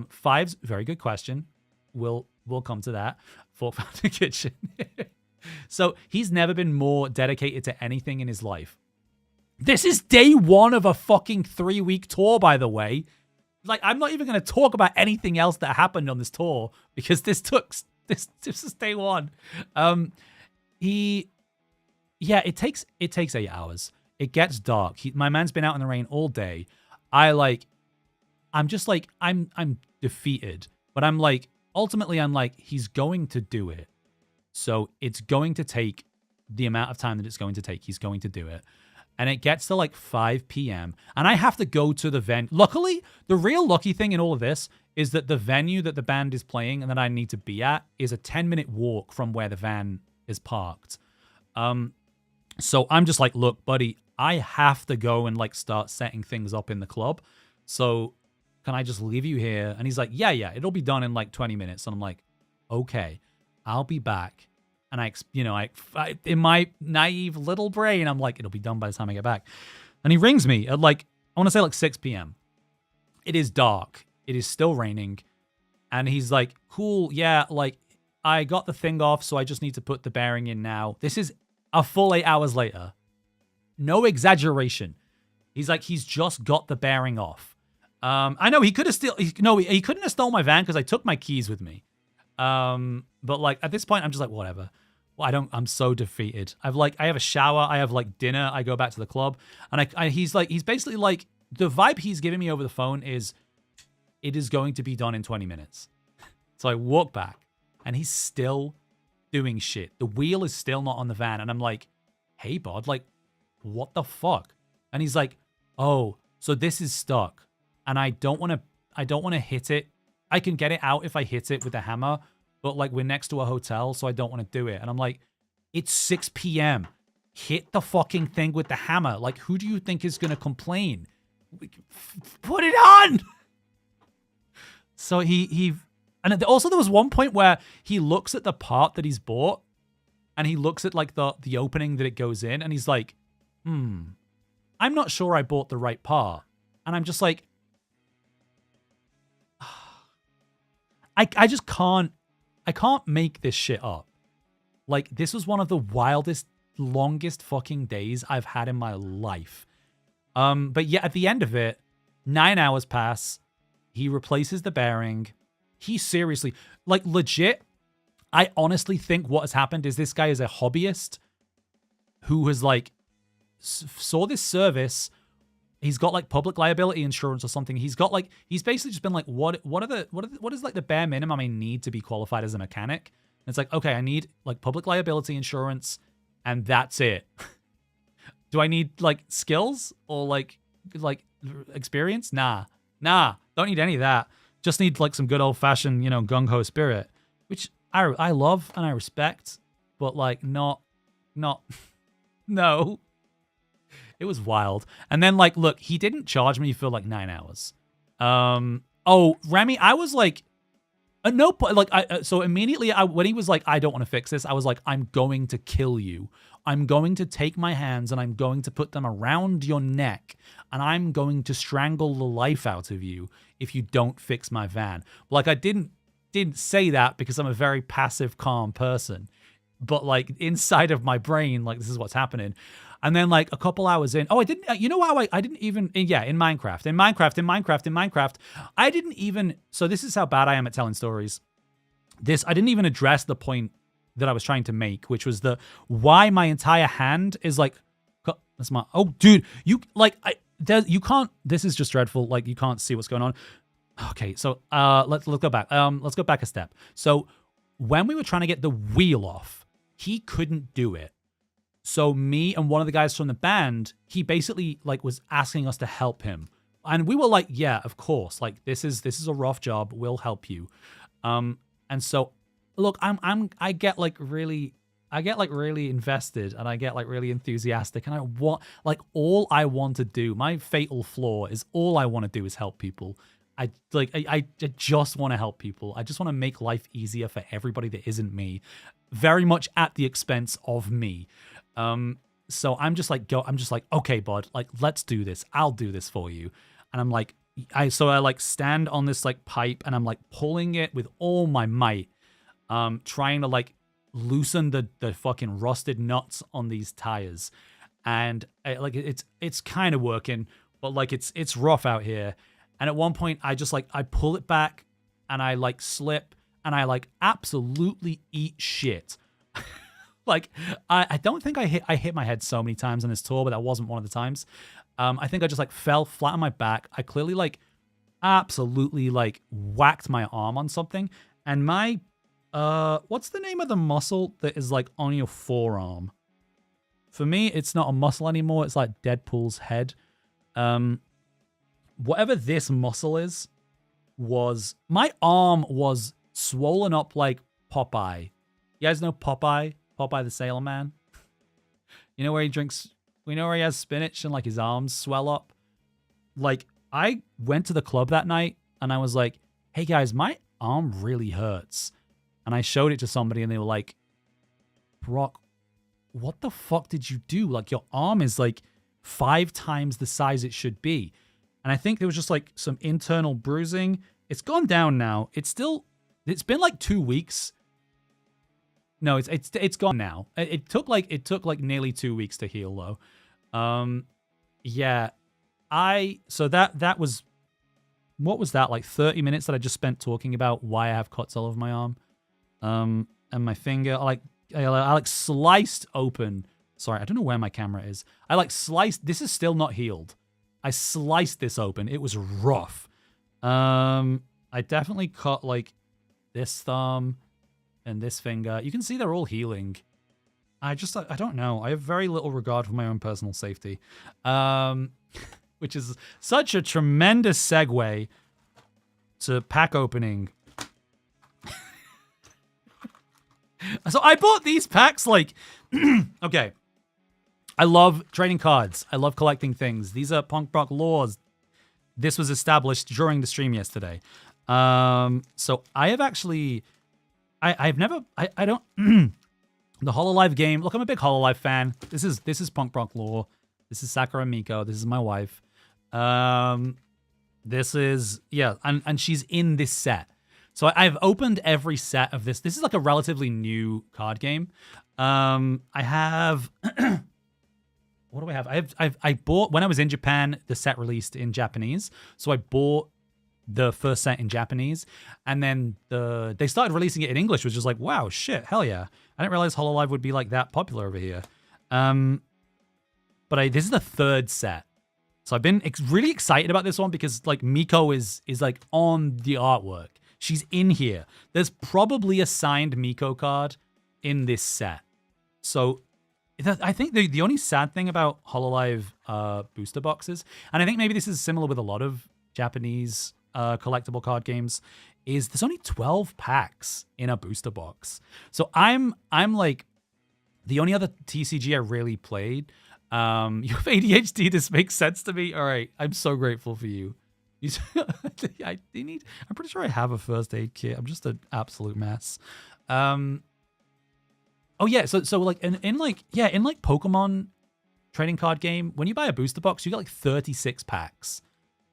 Five's very good question. We'll come to that. Fork Fountain Kitchen. So he's never been more dedicated to anything in his life. This is day one of a fucking 3-week tour, by the way. like, I'm not even going to talk about anything else that happened on this tour because this is day one. It takes 8 hours. It gets dark. My man's been out in the rain all day. I'm just like, I'm defeated, but I'm like, ultimately I'm like, he's going to do it. So it's going to take the amount of time that it's going to take. He's going to do it. And it gets to like 5 p.m. and I have to go to the venue. Luckily, the real lucky thing in all of this is that the venue that the band is playing and that I need to be at is a 10-minute walk from where the van is parked. So I'm just like, look, buddy, I have to go and like start setting things up in the club. So can I just leave you here? And he's like, yeah, it'll be done in like 20 minutes. And I'm like, okay, I'll be back. And I in my naive little brain, I'm like, it'll be done by the time I get back. And he rings me at like, I want to say like 6 p.m. It is dark. It is still raining. And he's like, cool. Yeah. Like I got the thing off. So I just need to put the bearing in now. This is a full 8 hours later. No exaggeration. He's like, he's just got the bearing off. I know he could have he couldn't have stolen my van because I took my keys with me. But like at this point, I'm just like, whatever. Well, I'm so defeated. I have a shower. I have like dinner. I go back to the club and he's basically like, the vibe he's giving me over the phone is, it is going to be done in 20 minutes. So I walk back and he's still doing shit. The wheel is still not on the van. And I'm like, hey, bud, like, what the fuck? And he's like, oh, so this is stuck. And I don't want to hit it. I can get it out if I hit it with a hammer, but like we're next to a hotel, so I don't want to do it. And I'm like, it's 6 p.m. Hit the fucking thing with the hammer. Like, who do you think is going to complain? Put it on! So and also there was one point where he looks at the part that he's bought and he looks at like the opening that it goes in and he's like, I'm not sure I bought the right part. And I'm just like, I just can't make this shit up. Like, this was one of the wildest, longest fucking days I've had in my life. But yeah, at the end of it, 9 hours pass. He replaces the bearing. He seriously, like legit, I honestly think what has happened is this guy is a hobbyist who has like saw this service. He's got like public liability insurance or something. He's basically just been like, what is like the bare minimum I need to be qualified as a mechanic? And it's like, okay, I need like public liability insurance and that's it. Do I need like skills or like experience? Nah, don't need any of that. Just need like some good old fashioned, gung-ho spirit, which I love and I respect, but like not, no. It was wild. And then like, look, he didn't charge me for like 9 hours. Remy, I was like, no, like, so immediately when he was like, I don't want to fix this, I was like, I'm going to kill you. I'm going to take my hands and I'm going to put them around your neck and I'm going to strangle the life out of you if you don't fix my van. Like, I didn't say that because I'm a very passive, calm person, but like inside of my brain, like this is what's happening. And then like a couple hours in, I didn't even, in Minecraft, I didn't even, so this is how bad I am at telling stories. I didn't even address the point that I was trying to make, which was why my entire hand is like, that's my, oh dude, you like, you can't, this is just dreadful. Like you can't see what's going on. Okay. So, let's go back. Let's go back a step. So when we were trying to get the wheel off, he couldn't do it. So me and one of the guys from the band, he basically like was asking us to help him. And we were like, yeah, of course. Like this is a rough job. We'll help you. And so look, I get really invested and I get like really enthusiastic and I want like all I want to do, my fatal flaw is all I want to do is help people. I just want to help people. I just want to make life easier for everybody that isn't me, very much at the expense of me. So I'm just like, okay, bud, like, let's do this. I'll do this for you. And I'm like, I like stand on this like pipe and I'm like pulling it with all my might, trying to like loosen the fucking rusted nuts on these tires. And like, it's kind of working, but like, it's rough out here. And at one point, I just like, I pull it back and I like slip and I like absolutely eat shit. Like, I don't think I hit my head so many times on this tour, but that wasn't one of the times. I think I just like fell flat on my back. I clearly like absolutely like whacked my arm on something. And my, what's the name of the muscle that is like on your forearm? For me, it's not a muscle anymore. It's like Deadpool's head. Whatever this muscle is, my arm was swollen up like Popeye. You guys know Popeye? Popeye the Sailor Man? You know where he drinks, we know where he has spinach and like his arms swell up? Like, I went to the club that night and I was like, hey guys, my arm really hurts. And I showed it to somebody and they were like, Brock, what the fuck did you do? Like, your arm is like 5 times the size it should be. And I think there was just like some internal bruising. It's gone down now. It's been like 2 weeks. No, it's gone now. It took like nearly 2 weeks to heal though. Yeah. So that was, what was that? Like 30 minutes that I just spent talking about why I have cuts all over my arm. And my finger, I sliced open. Sorry, I don't know where my camera is. I like sliced, this is still not healed. I sliced this open. It was rough. I definitely cut like this thumb and this finger. You can see they're all healing. I don't know. I have very little regard for my own personal safety. Which is such a tremendous segue to pack opening. So I bought these packs like, okay. I love trading cards. I love collecting things. These are punk rock laws. This was established during the stream yesterday. So I have actually, I don't, the Hololive game. Look, I'm a big Hololive fan. This is punk rock lore. This is Sakura Miko. This is my wife. This is, yeah, and she's in this set. So I've opened every set of this. This is like a relatively new card game. I have, what do I have? I bought, when I was in Japan, the set released in Japanese. So I bought the first set in Japanese, and then they started releasing it in English, which was like, wow, shit, hell yeah. I didn't realize Hololive would be like that popular over here. But this is the third set. So I've been really excited about this one because like Miko is like on the artwork. She's in here. There's probably a signed Miko card in this set. So I think the only sad thing about Hololive booster boxes, and I think maybe this is similar with a lot of Japanese collectible card games, is there's only 12 packs in a booster box. So I'm like the only other TCG I really played. You have ADHD. This makes sense to me. All right, I'm so grateful for you. I'm pretty sure I have a first aid kit. I'm just an absolute mess. Oh yeah, so like in Pokemon trading card game, when you buy a booster box, you get like 36 packs.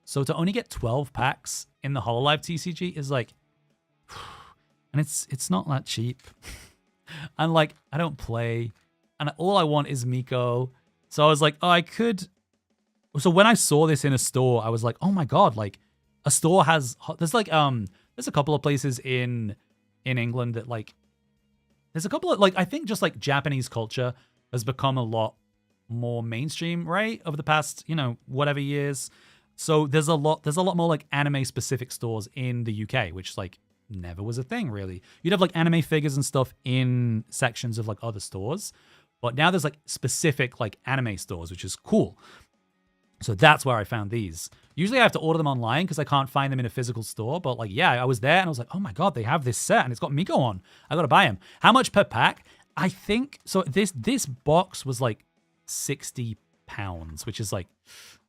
So to only get 12 packs in the Hololive TCG is like, and it's not that cheap. And like I don't play, and all I want is Miko. So I was like, oh, I could. So when I saw this in a store, I was like, oh my god, like a store has, there's like there's a couple of places in England that like, there's a couple of like, I think just like Japanese culture has become a lot more mainstream, right, over the past, whatever years. So there's a lot more like anime specific stores in the UK, which like never was a thing really. You'd have like anime figures and stuff in sections of like other stores, but now there's like specific like anime stores, which is cool. So that's where I found these. Usually I have to order them online because I can't find them in a physical store. But like, yeah, I was there and I was like, oh my god, they have this set and it's got Miko on. I gotta buy him. How much per pack? I think so. This box was like £60, which is like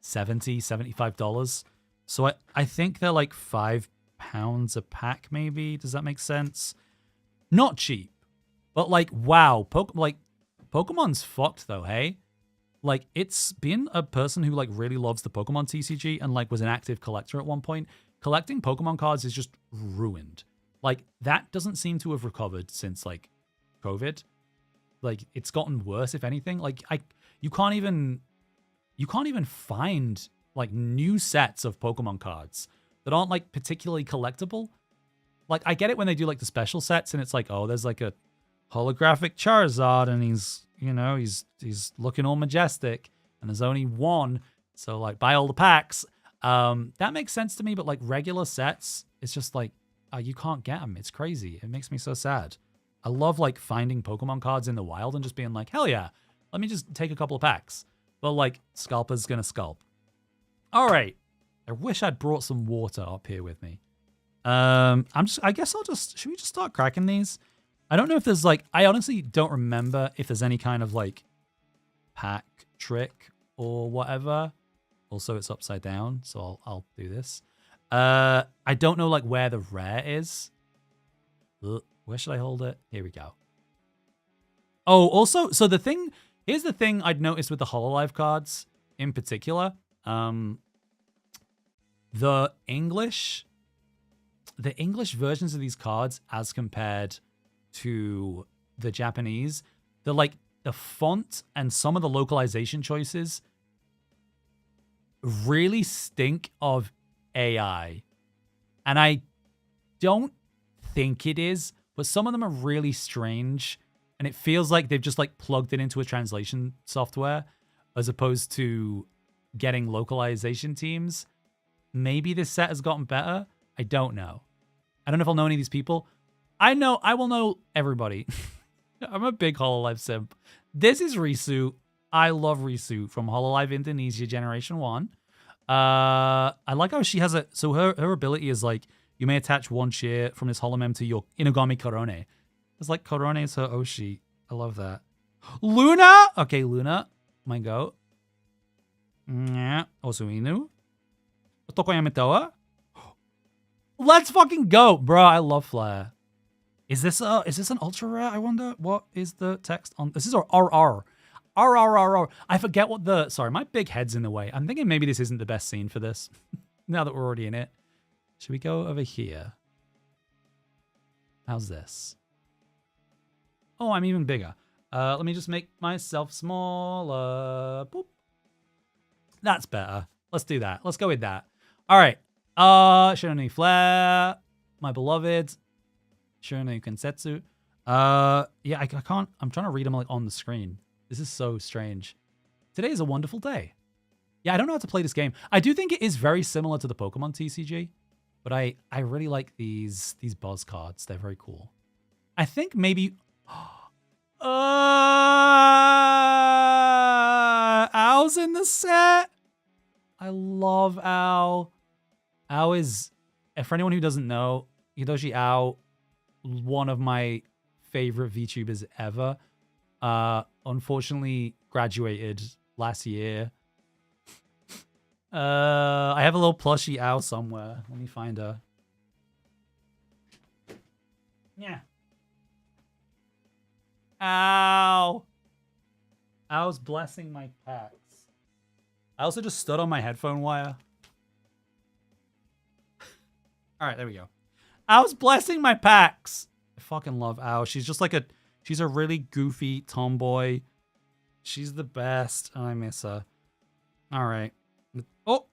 $75. So I think they're like £5 a pack, maybe. Does that make sense? Not cheap, but like, wow, Pokemon's fucked though, hey? Like, it's been a person who like really loves the Pokemon TCG and like was an active collector at one point. Collecting Pokemon cards is just ruined. Like, that doesn't seem to have recovered since like COVID. Like, it's gotten worse, if anything. Like, you can't even find like new sets of Pokemon cards that aren't like particularly collectible. Like I get it when they do like the special sets and it's like, oh, there's like a holographic Charizard and he's, you know, he's looking all majestic and there's only one. So like buy all the packs. That makes sense to me, but like regular sets, it's just like, you can't get them. It's crazy. It makes me so sad. I love like finding Pokemon cards in the wild and just being like, hell yeah, let me just take a couple of packs. But like Sculper's gonna Sculp. All right. I wish I'd brought some water up here with me. I guess should we just start cracking these? I don't know if there's like, I honestly don't remember if there's any kind of like pack trick or whatever. Also, it's upside down, so I'll do this. I don't know like where the rare is. Where should I hold it? Here we go. Oh, also, so here's the thing I'd noticed with the Hololive cards in particular. The English versions of these cards as compared to the Japanese, the font and some of the localization choices really stink of AI. And I don't think it is, but some of them are really strange. And it feels like they've just like plugged it into a translation software as opposed to getting localization teams. Maybe this set has gotten better. I don't know. I don't know if I'll know any of these people. I will know everybody. I'm a big Hololive simp. This is Risu. I love Risu from Hololive Indonesia Generation 1. I like how she has so her ability is like, you may attach one cheer from this Holomem to your Inugami Korone. It's like Korone is her Oshi. I love that. Luna! Okay, Luna. My goat. Yeah. Osuinu. Tokoyametoa. Let's fucking go, bro. I love Flare. Is this an ultra rare? I wonder what is the text on this. Is RR. RRRR. I forget what sorry, my big head's in the way. I'm thinking maybe this isn't the best scene for this. Now that we're already in it. Should we go over here? How's this? Oh, I'm even bigger. Let me just make myself smaller. Boop. That's better. Let's do that. Let's go with that. All right. Shironu Flare, my beloved. Shironu Kensetsu. Yeah, I can't. I'm trying to read them like on the screen. This is so strange. Today is a wonderful day. Yeah, I don't know how to play this game. I do think it is very similar to the Pokemon TCG, but I really like these Buzz cards. They're very cool. I think maybe. Owl's in the set. I love Owl. Owl is, for anyone who doesn't know, Hidoshi Owl, one of my favorite VTubers ever. Unfortunately, graduated last year. I have a little plushie Owl somewhere. Let me find her. Yeah. Ow. Owl's blessing my packs. I also just stood on my headphone wire. All right, there we go. Owl's blessing my packs. I fucking love Owl. She's just like she's a really goofy tomboy. She's the best. Oh, I miss her. All right. Oh,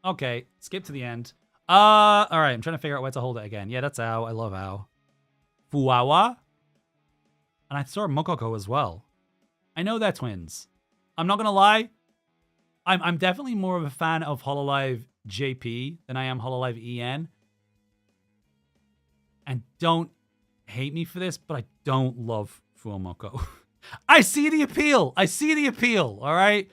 okay. Skip to the end. All right. I'm trying to figure out where to hold it again. Yeah, that's Owl. I love Owl. Fuawa. And I saw Mokoko as well. I know they're twins. I'm not going to lie. I'm definitely more of a fan of Hololive JP than I am Hololive EN. And don't hate me for this, but I don't love Fuamoko. I see the appeal. I see the appeal, all right?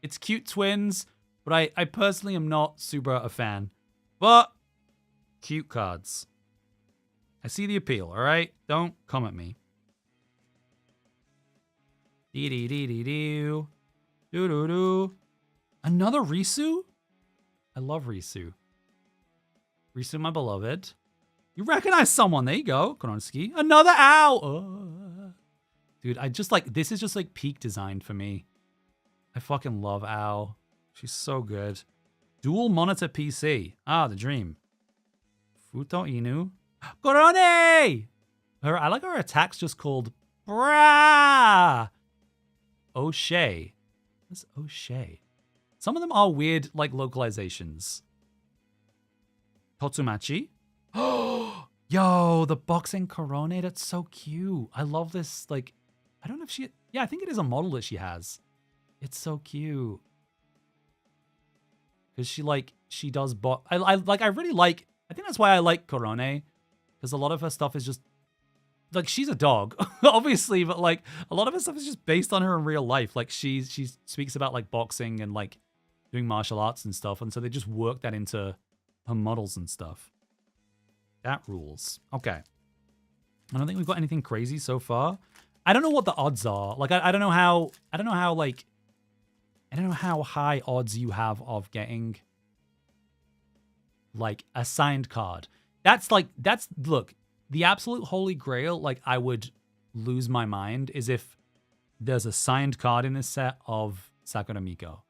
It's cute twins, but I personally am not super a fan. But cute cards. I see the appeal, all right? Don't come at me. Dee-dee-dee-dee-doo. Doo-doo-doo. Another Risu? I love Risu. Risu, my beloved. You recognize someone. There you go. Koronski. Another Owl. Dude, I just like, this is just like peak design for me. I fucking love Owl. She's so good. Dual monitor PC. Ah, the dream. Futo Inu. Korone! I like her attack's just called Brah! O'Shea. What's O'Shea? Some of them are weird, like, localizations. Totsumachi. Yo, the boxing Korone, that's so cute. I love this, like, I don't know if she... Yeah, I think it is a model that she has. It's so cute. Because she does... I really like... I think that's why I like Korone. Because a lot of her stuff is just... Like, she's a dog, obviously, but, like, a lot of her stuff is just based on her in real life. Like, she speaks about, like, boxing and, like, doing martial arts and stuff. And so they just work that into her models and stuff. That rules. Okay. I don't think we've got anything crazy so far. I don't know what the odds are. Like, I don't know how high odds you have of getting, like, a signed card. Look, the absolute holy grail, like, I would lose my mind is if there's a signed card in this set of Sakura Miko.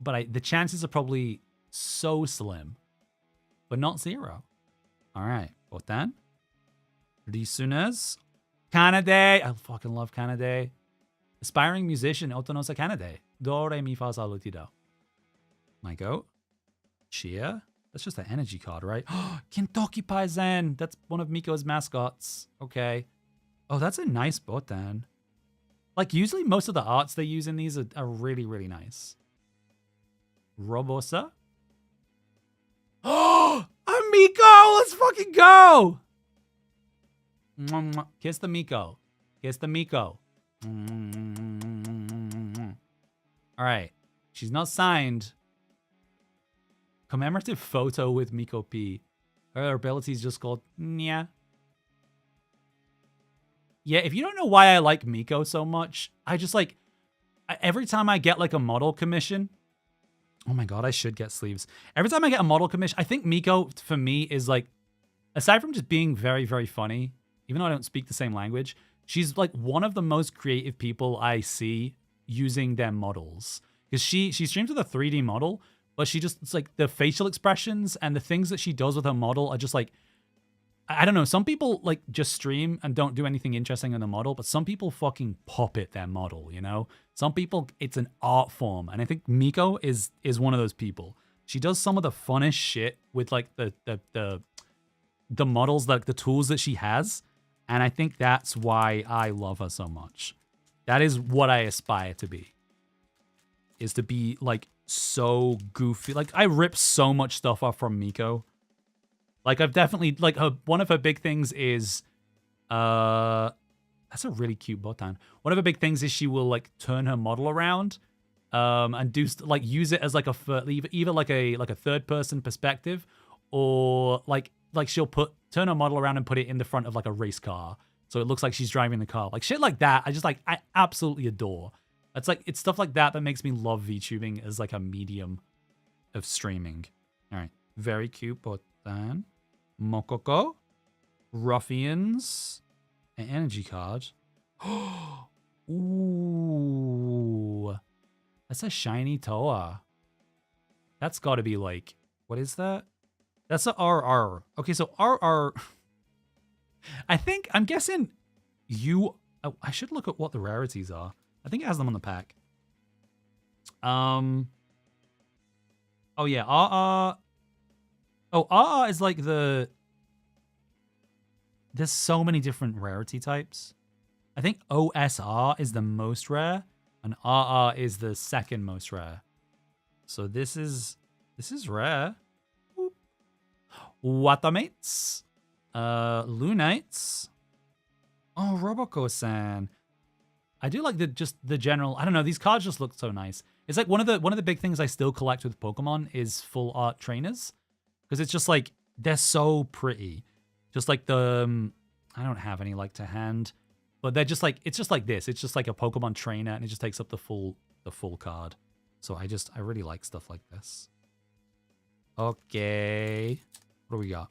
But the chances are probably so slim. But not zero. All right. Botan. Risunes. Kanade. I fucking love Kanade. Aspiring musician. Otonosa Kanade. Do, re, mi, fa, sol, la, ti, do. My goat. Chia. That's just an energy card, right? Kentucky Paisan. That's one of Miko's mascots. Okay. Oh, that's a nice Botan. Like, usually most of the arts they use in these are really, really nice. Robosa. Oh, a Miko! Let's fucking go! Kiss the Miko. Kiss the Miko. All right. She's not signed. Commemorative photo with Miko P. Her ability is just called Nya. Yeah, if you don't know why I like Miko so much, I just like... Every time I get like a model commission... Oh my god, I should get sleeves. Every time I get a model commission, I think Miko, for me, is like, aside from just being very, very funny, even though I don't speak the same language, she's like one of the most creative people I see using their models. Because she streams with a 3D model, but it's like the facial expressions and the things that she does with her model are just like, I don't know, some people like just stream and don't do anything interesting in the model, but some people fucking pop it their model, you know? Some people, it's an art form. And I think Miko is one of those people. She does some of the funnest shit with like the models, like the tools that she has. And I think that's why I love her so much. That is what I aspire to be. Is to be like so goofy. Like I rip so much stuff off from Miko. Like I've definitely like one of her big things is that's a really cute Botan. One of her big things is she will like turn her model around and do like use it as like either like a third person perspective or like she'll turn her model around and put it in the front of like a race car so it looks like she's driving the car. Like shit like that. I absolutely adore. It's stuff like that that makes me love VTubing as like a medium of streaming. All right. Very cute Botan. Mokoko. Ruffians. An energy card. Ooh. That's a shiny Toa. That's got to be like, what is that? That's a RR. Okay, so RR. I'm guessing I should look at what the rarities are. I think it has them on the pack. Oh yeah, RR. Oh, RR is like there's so many different rarity types. I think OSR is the most rare, and RR is the second most rare. So this is rare. Watamates. Lunites. Oh, Roboko-san. I do like the general. I don't know. These cards just look so nice. It's like one of the big things I still collect with Pokemon is full art trainers, because it's just like they're so pretty. Just like the I don't have any like to hand, but they're just like it's just like this. It's just like a Pokemon trainer, and it just takes up the full card. So I really like stuff like this. Okay, what do we got?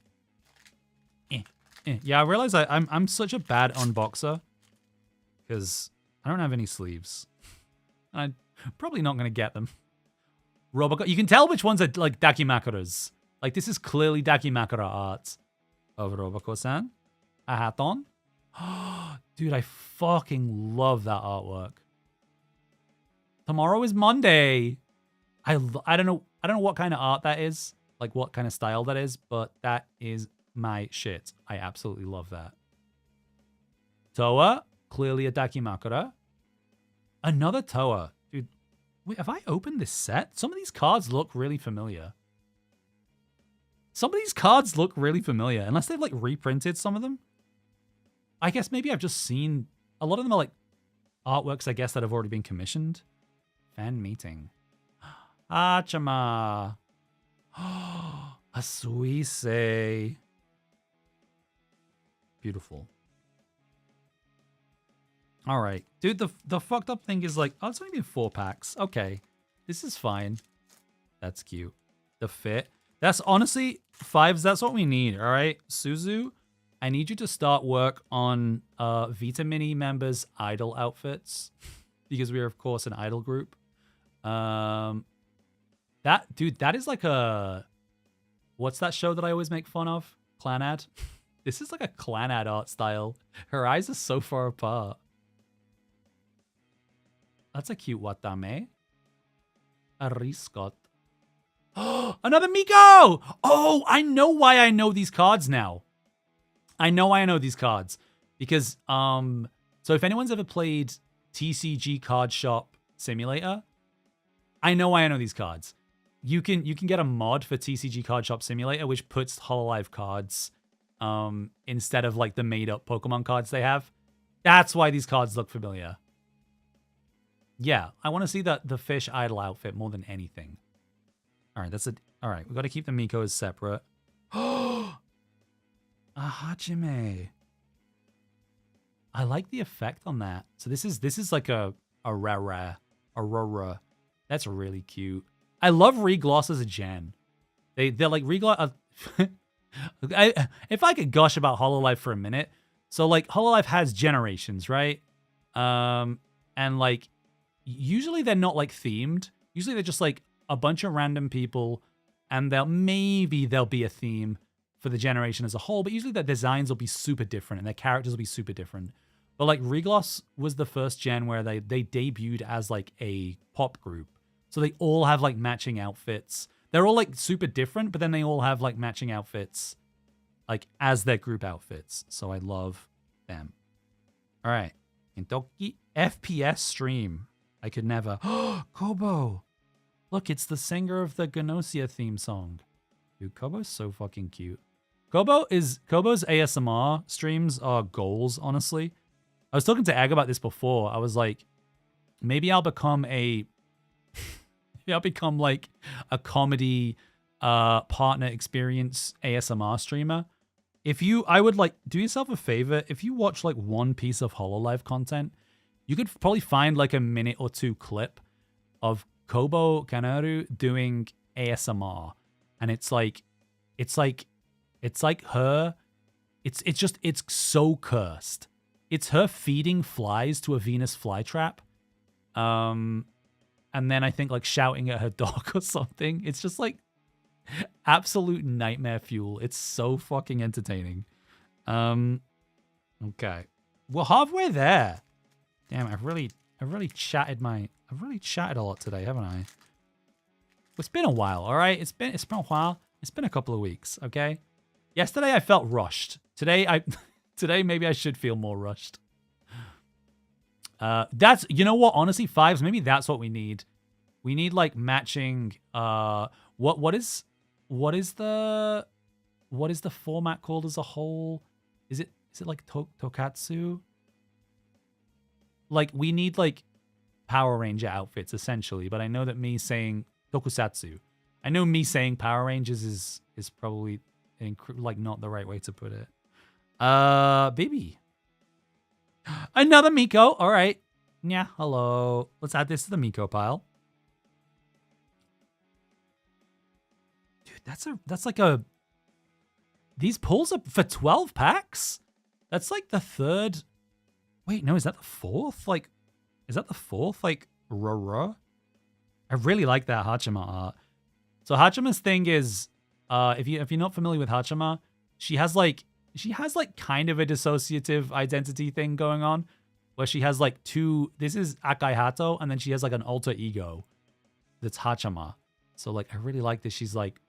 Yeah, I realize I'm such a bad unboxer because I don't have any sleeves. I'm probably not going to get them. Robocop. You can tell which ones are like Dakimakura's. Like this is clearly Dakimakura art of Roboko-san. A hat on. Dude, I fucking love that artwork. Tomorrow is Monday. I don't know what kind of art that is, like what kind of style that is, but that is my shit. I absolutely love that. Toa, clearly a Dakimakura. Another Toa. Dude, wait, have I opened this set? Some of these cards look really familiar. Unless they've like reprinted some of them. I guess maybe I've just seen, a lot of them are like artworks, I guess, that have already been commissioned. Fan meeting. Hachama. A Suisei. Beautiful. All right. Dude, the fucked up thing is like, oh, it's only been 4 packs. Okay. This is fine. That's cute. The fit. That's honestly, 5s, that's what we need, all right? Suzu, I need you to start work on Vtamini members' idol outfits because we are, of course, an idol group. That is like a... What's that show that I always make fun of? Clan ad? This is like a clan ad art style. Her eyes are so far apart. That's a cute Watame. A Riscot. Another Miko! Oh, I know why I know these cards now. Because, so if anyone's ever played TCG Card Shop Simulator, I know why I know these cards. You can get a mod for TCG Card Shop Simulator, which puts Hololive cards instead of like the made-up Pokemon cards they have. That's why these cards look familiar. Yeah, I want to see the fish idol outfit more than anything. All right, all right, we got to keep the Mikos separate. A Hajime. I like the effect on that. So this is like a Aurora. That's really cute. I love Regloss as a gen. They're like Regloss. If I could gush about Hololive for a minute, so like Hololive has generations, right? And like usually they're not like themed. Usually they're just like a bunch of random people, and there'll be a theme for the generation as a whole, but usually their designs will be super different and their characters will be super different. But like Regloss was the first gen where they debuted as like a pop group. So they all have like matching outfits. They're all like super different, but then they all have like matching outfits like as their group outfits. So I love them. All right. Intoki FPS stream. I could never. Kobo. Look, it's the singer of the Gnosia theme song. Dude, Kobo's so fucking cute. Kobo's ASMR streams are goals, honestly. I was talking to Ag about this before. I was like, maybe I'll become like a comedy partner experience ASMR streamer. I would like, do yourself a favor. If you watch like one piece of Hololive content, you could probably find like a minute or 2 clip of Kobo Kanaru doing ASMR. And it's her. It's so cursed. It's her feeding flies to a Venus flytrap. And then I think like shouting at her dog or something. It's just like absolute nightmare fuel. It's so fucking entertaining. Okay. We're halfway there. Damn, I've really chatted a lot today, haven't I? It's been a while, all right? It's been a while. It's been a couple of weeks, okay? Yesterday I felt rushed. Today maybe I should feel more rushed. That's, you know what? Honestly, 5s, maybe that's what we need. We need like matching what is the format called as a whole? Is it like Tokatsu? Like we need like Power Ranger outfits essentially, but I know that me saying Tokusatsu. I know me saying Power Rangers is probably like not the right way to put it. Baby. Another Miko. All right. Yeah, hello. Let's add this to the Miko pile. Dude, that's like a... These pulls are for 12 packs? That's like the 3rd... Wait, no, is that the 4th? Like, is that the 4th? Like, Rora? I really like that Hachima art. So Hachima's thing is, if you're not familiar with Hachima, she has like kind of a dissociative identity thing going on. where she has like two. This is Akai Hato, and then she has like an alter ego that's Hachama. So like I really like this. She's like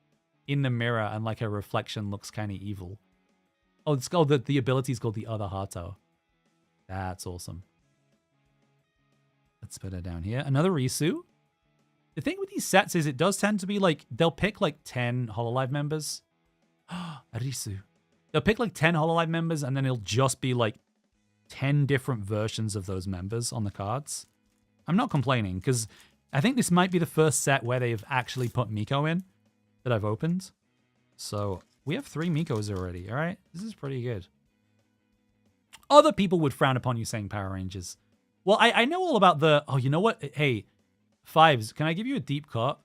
in the mirror and like her reflection looks kind of evil. Oh, it's called the ability is called the other Hato. That's awesome. Let's put her down here. Another Risu. The thing with these sets is it does tend to be like they'll pick like 10 Hololive members. Risu. They'll pick like 10 Hololive members and then it'll just be like 10 different versions of those members on the cards. I'm not complaining because I think this might be the first set where they've actually put Miko in that I've opened. So we have 3 Mikos already, all right? This is pretty good. Other people would frown upon you saying Power Rangers. Well, I know all about the... Oh, you know what? Hey, Fives, can I give you a deep cut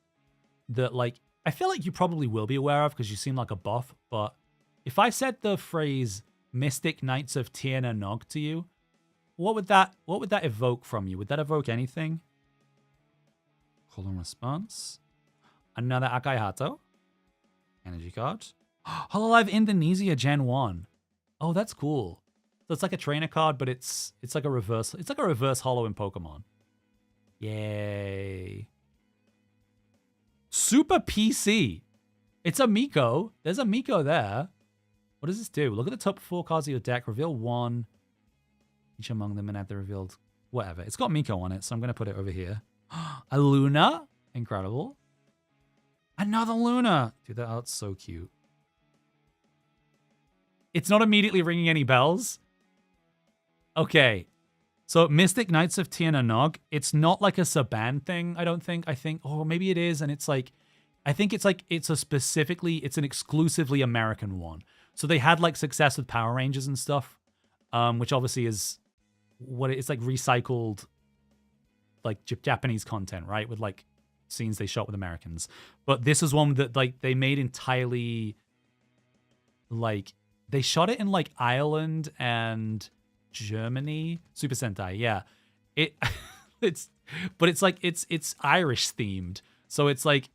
that, like, I feel like you probably will be aware of because you seem like a buff, but if I said the phrase Mystic Knights of Tierna Nog to you, what would that evoke from you? Would that evoke anything? Call and response. Another Akai Hato. Energy card. Hololive Indonesia Gen 1. Oh, that's cool. So it's like a trainer card, but it's like a reverse. It's like a reverse holo in Pokemon. Yay. Super PC. It's a Miko. There's a Miko there. What does this do? Look at the top 4 cards of your deck. Reveal 1. Each among them and add the revealed... Whatever. It's got Miko on it, so I'm going to put it over here. A Luna. Incredible. Another Luna. Dude, that art's so cute. It's not immediately ringing any bells. Okay. So Mystic Knights of Tierna Nog, it's not like a Saban thing, I don't think. I think, or maybe it is, and it's like, I think it's like, it's an exclusively American one. So they had like success with Power Rangers and stuff, which obviously is what it's like recycled, like Japanese content, right? With like scenes they shot with Americans. But this is one that like they made entirely, like, they shot it in like Ireland and Germany. Super Sentai, yeah. It's like it's Irish themed. So it's like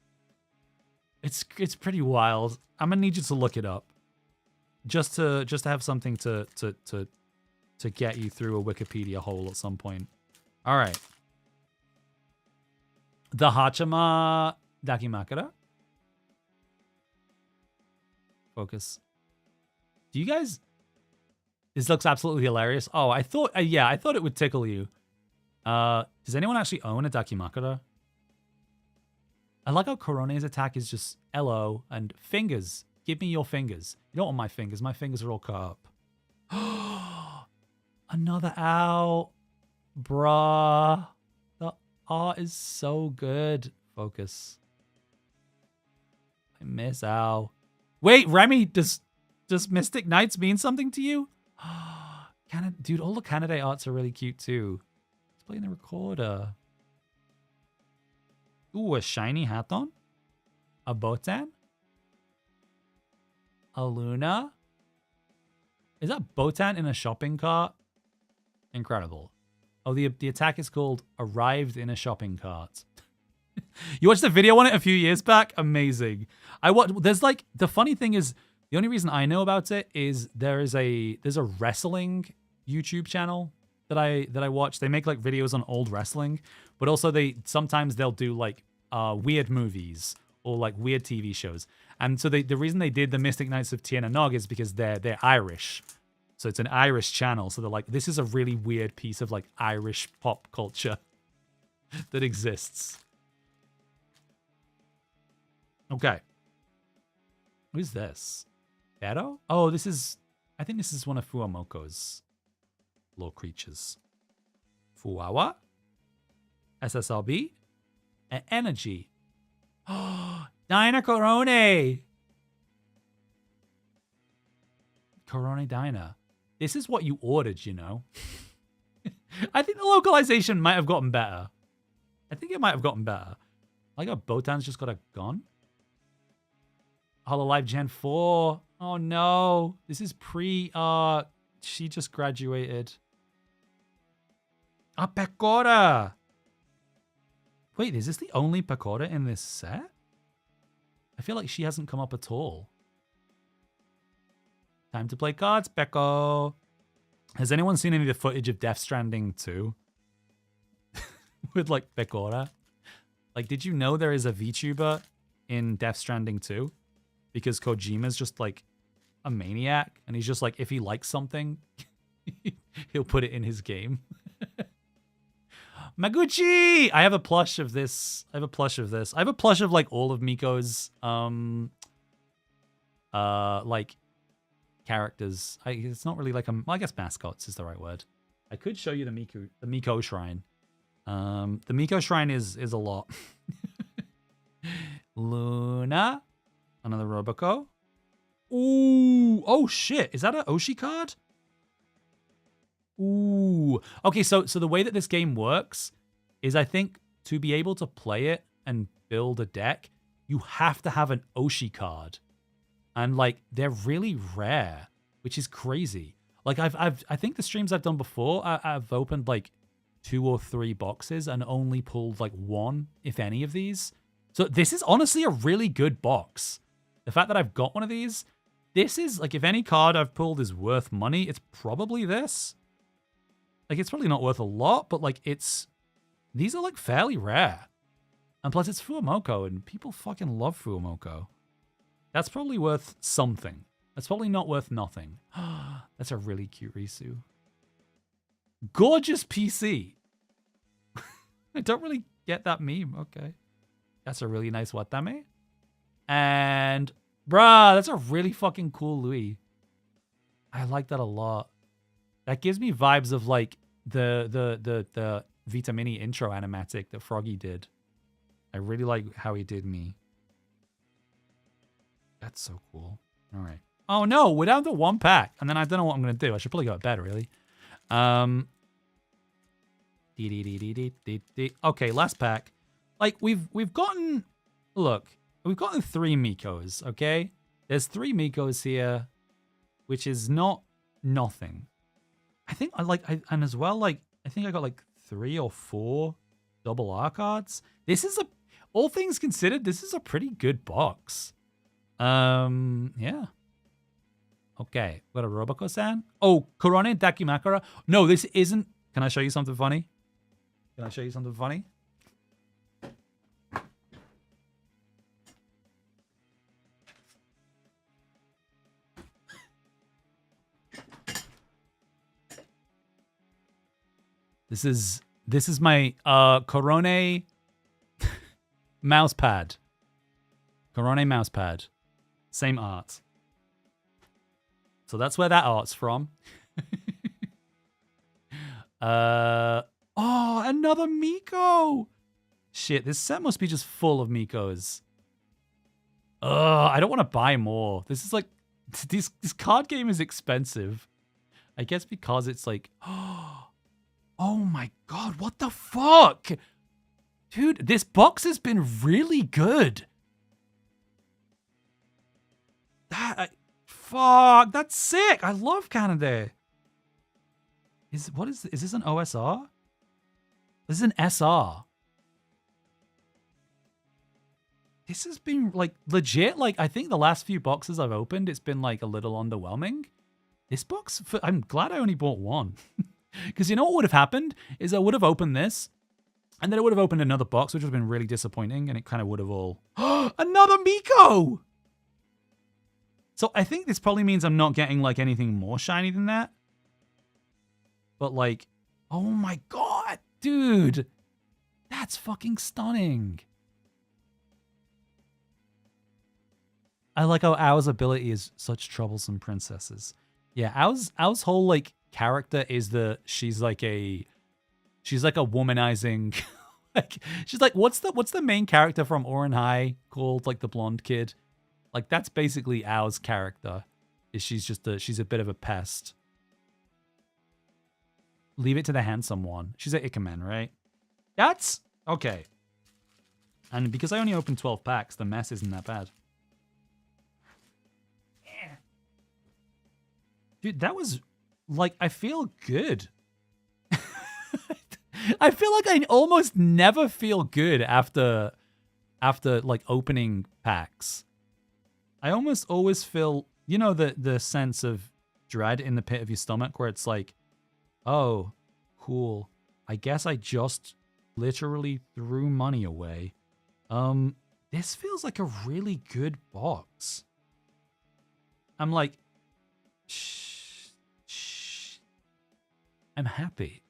it's pretty wild. I'm gonna need you to look it up. Just to have something to get you through a Wikipedia hole at some point. All right. The Hachama Dakimakura. Focus. Do you guys... This looks absolutely hilarious. Oh, I thought it would tickle you. Does anyone actually own a Dakimakura? I like how Korone's attack is just LO and fingers. Give me your fingers. You don't want my fingers. My fingers are all cut up. Another ow. Bruh. The art is so good. Focus. I miss ow. Wait, Remy, does Mystic Knights mean something to you? Dude, all the candidate arts are really cute too. Let's play in the recorder. Ooh, a shiny Haton? A Botan? A Luna? Is that Botan in a shopping cart? Incredible. Oh, the attack is called Arrived in a Shopping Cart. You watched the video on it a few years back? Amazing. There's like, the funny thing is, the only reason I know about it is there's a wrestling YouTube channel that I watch. They make like videos on old wrestling, but also sometimes they'll do like weird movies or like weird TV shows. And so the reason they did the Mystic Knights of Tierna Nog is because they're Irish. So it's an Irish channel. So they're like, this is a really weird piece of like Irish pop culture that exists. Okay. Who's this? Bero? Oh, I think this is one of Fuwamoko's little creatures. Fuwawa, SSLB, and Energy. Oh, Dinah Corone! Corone Dinah. This is what you ordered, you know? I think the localization might have gotten better. I think it might have gotten better. Like a Botan's just got a gun. Hololive Gen 4. Oh no. This is she just graduated. A Pecora. Wait, is this the only Pecora in this set? I feel like she hasn't come up at all. Time to play cards, Pecco. Has anyone seen any of the footage of Death Stranding 2? With, like, Pecora? Like, did you know there is a VTuber in Death Stranding 2? Because Kojima's just, like, a maniac. And he's just like, if he likes something, he'll put it in his game. Maguchi! I have a plush of this. I have a plush of this. I have a plush of, like, all of Miko's, like, characters. It's not really like a... Well, I guess mascots is the right word. I could show you the Miko shrine. The Miko shrine is a lot. Luna. Another Roboco. Ooh. Oh, shit. Is that an Oshi card? Ooh. Okay, so the way that this game works is I think to be able to play it and build a deck, you have to have an Oshi card. And, like, they're really rare, which is crazy. Like, I think the streams I've done before, I've opened, like, 2 or 3 boxes and only pulled, like, 1, if any of these. So this is honestly a really good box. The fact that I've got one of these, this is, like, if any card I've pulled is worth money, it's probably this. Like, it's probably not worth a lot, but, like, these are, like, fairly rare. And plus, it's Fuamoko, and people fucking love Fuamoko. That's probably worth something. That's probably not worth nothing. That's a really cute Risu. Gorgeous PC. I don't really get that meme. Okay. That's a really nice Watame. And, bruh, that's a really fucking cool Louis. I like that a lot. That gives me vibes of, like, the Vtamini intro animatic that Froggy did. I really like how he did me. That's so cool. All right. Oh, no. We're down to 1 pack. And then I don't know what I'm going to do. I should probably go to bed, really. Okay, last pack. Like, we've gotten... Look, we've gotten 3 Mikos, okay? There's 3 Mikos here, which is not nothing. I think and as well, like, I think I got, like, 3 or 4 double R cards. This is all things considered, this is a pretty good box. Yeah. Okay, we got a Roboco-san. Oh, Korone Dakimakura. No, this isn't. Can I show you something funny? Can I show you something funny? This is my Korone mousepad. Korone mousepad. Same art. So that's where that art's from. Oh, another Miko. Shit, this set must be just full of Mikos. I don't want to buy more. This is like, this card game is expensive. I guess because it's like, oh my god, what the fuck? Dude, this box has been really good. Fuck, that's sick. I love Canada. Is this an OSR? This is an SR. This has been like legit. Like, I think the last few boxes I've opened, it's been like a little underwhelming. This box, I'm glad I only bought 1. Because you know what would have happened is I would have opened this and then I would have opened another box, which would have been really disappointing. And it kind of would have all, another Miko. So I think this probably means I'm not getting like anything more shiny than that. But like, oh my god, dude, that's fucking stunning. I like how Ao's ability is such troublesome princesses. Yeah, Ao's whole like character is she's like a womanizing like she's like what's the main character from Ouran High called, like the blonde kid? Like that's basically Ao's character. Is she's a bit of a pest. Leave it to the handsome one. She's an Ikemen, right? That's okay. And because I only opened 12 packs, the mess isn't that bad. Dude, that was like, I feel good. I feel like I almost never feel good after like opening packs. I almost always feel, you know, the sense of dread in the pit of your stomach where it's like, Oh, cool. I guess I just literally threw money away. This feels like a really good box. I'm like, shh. I'm happy.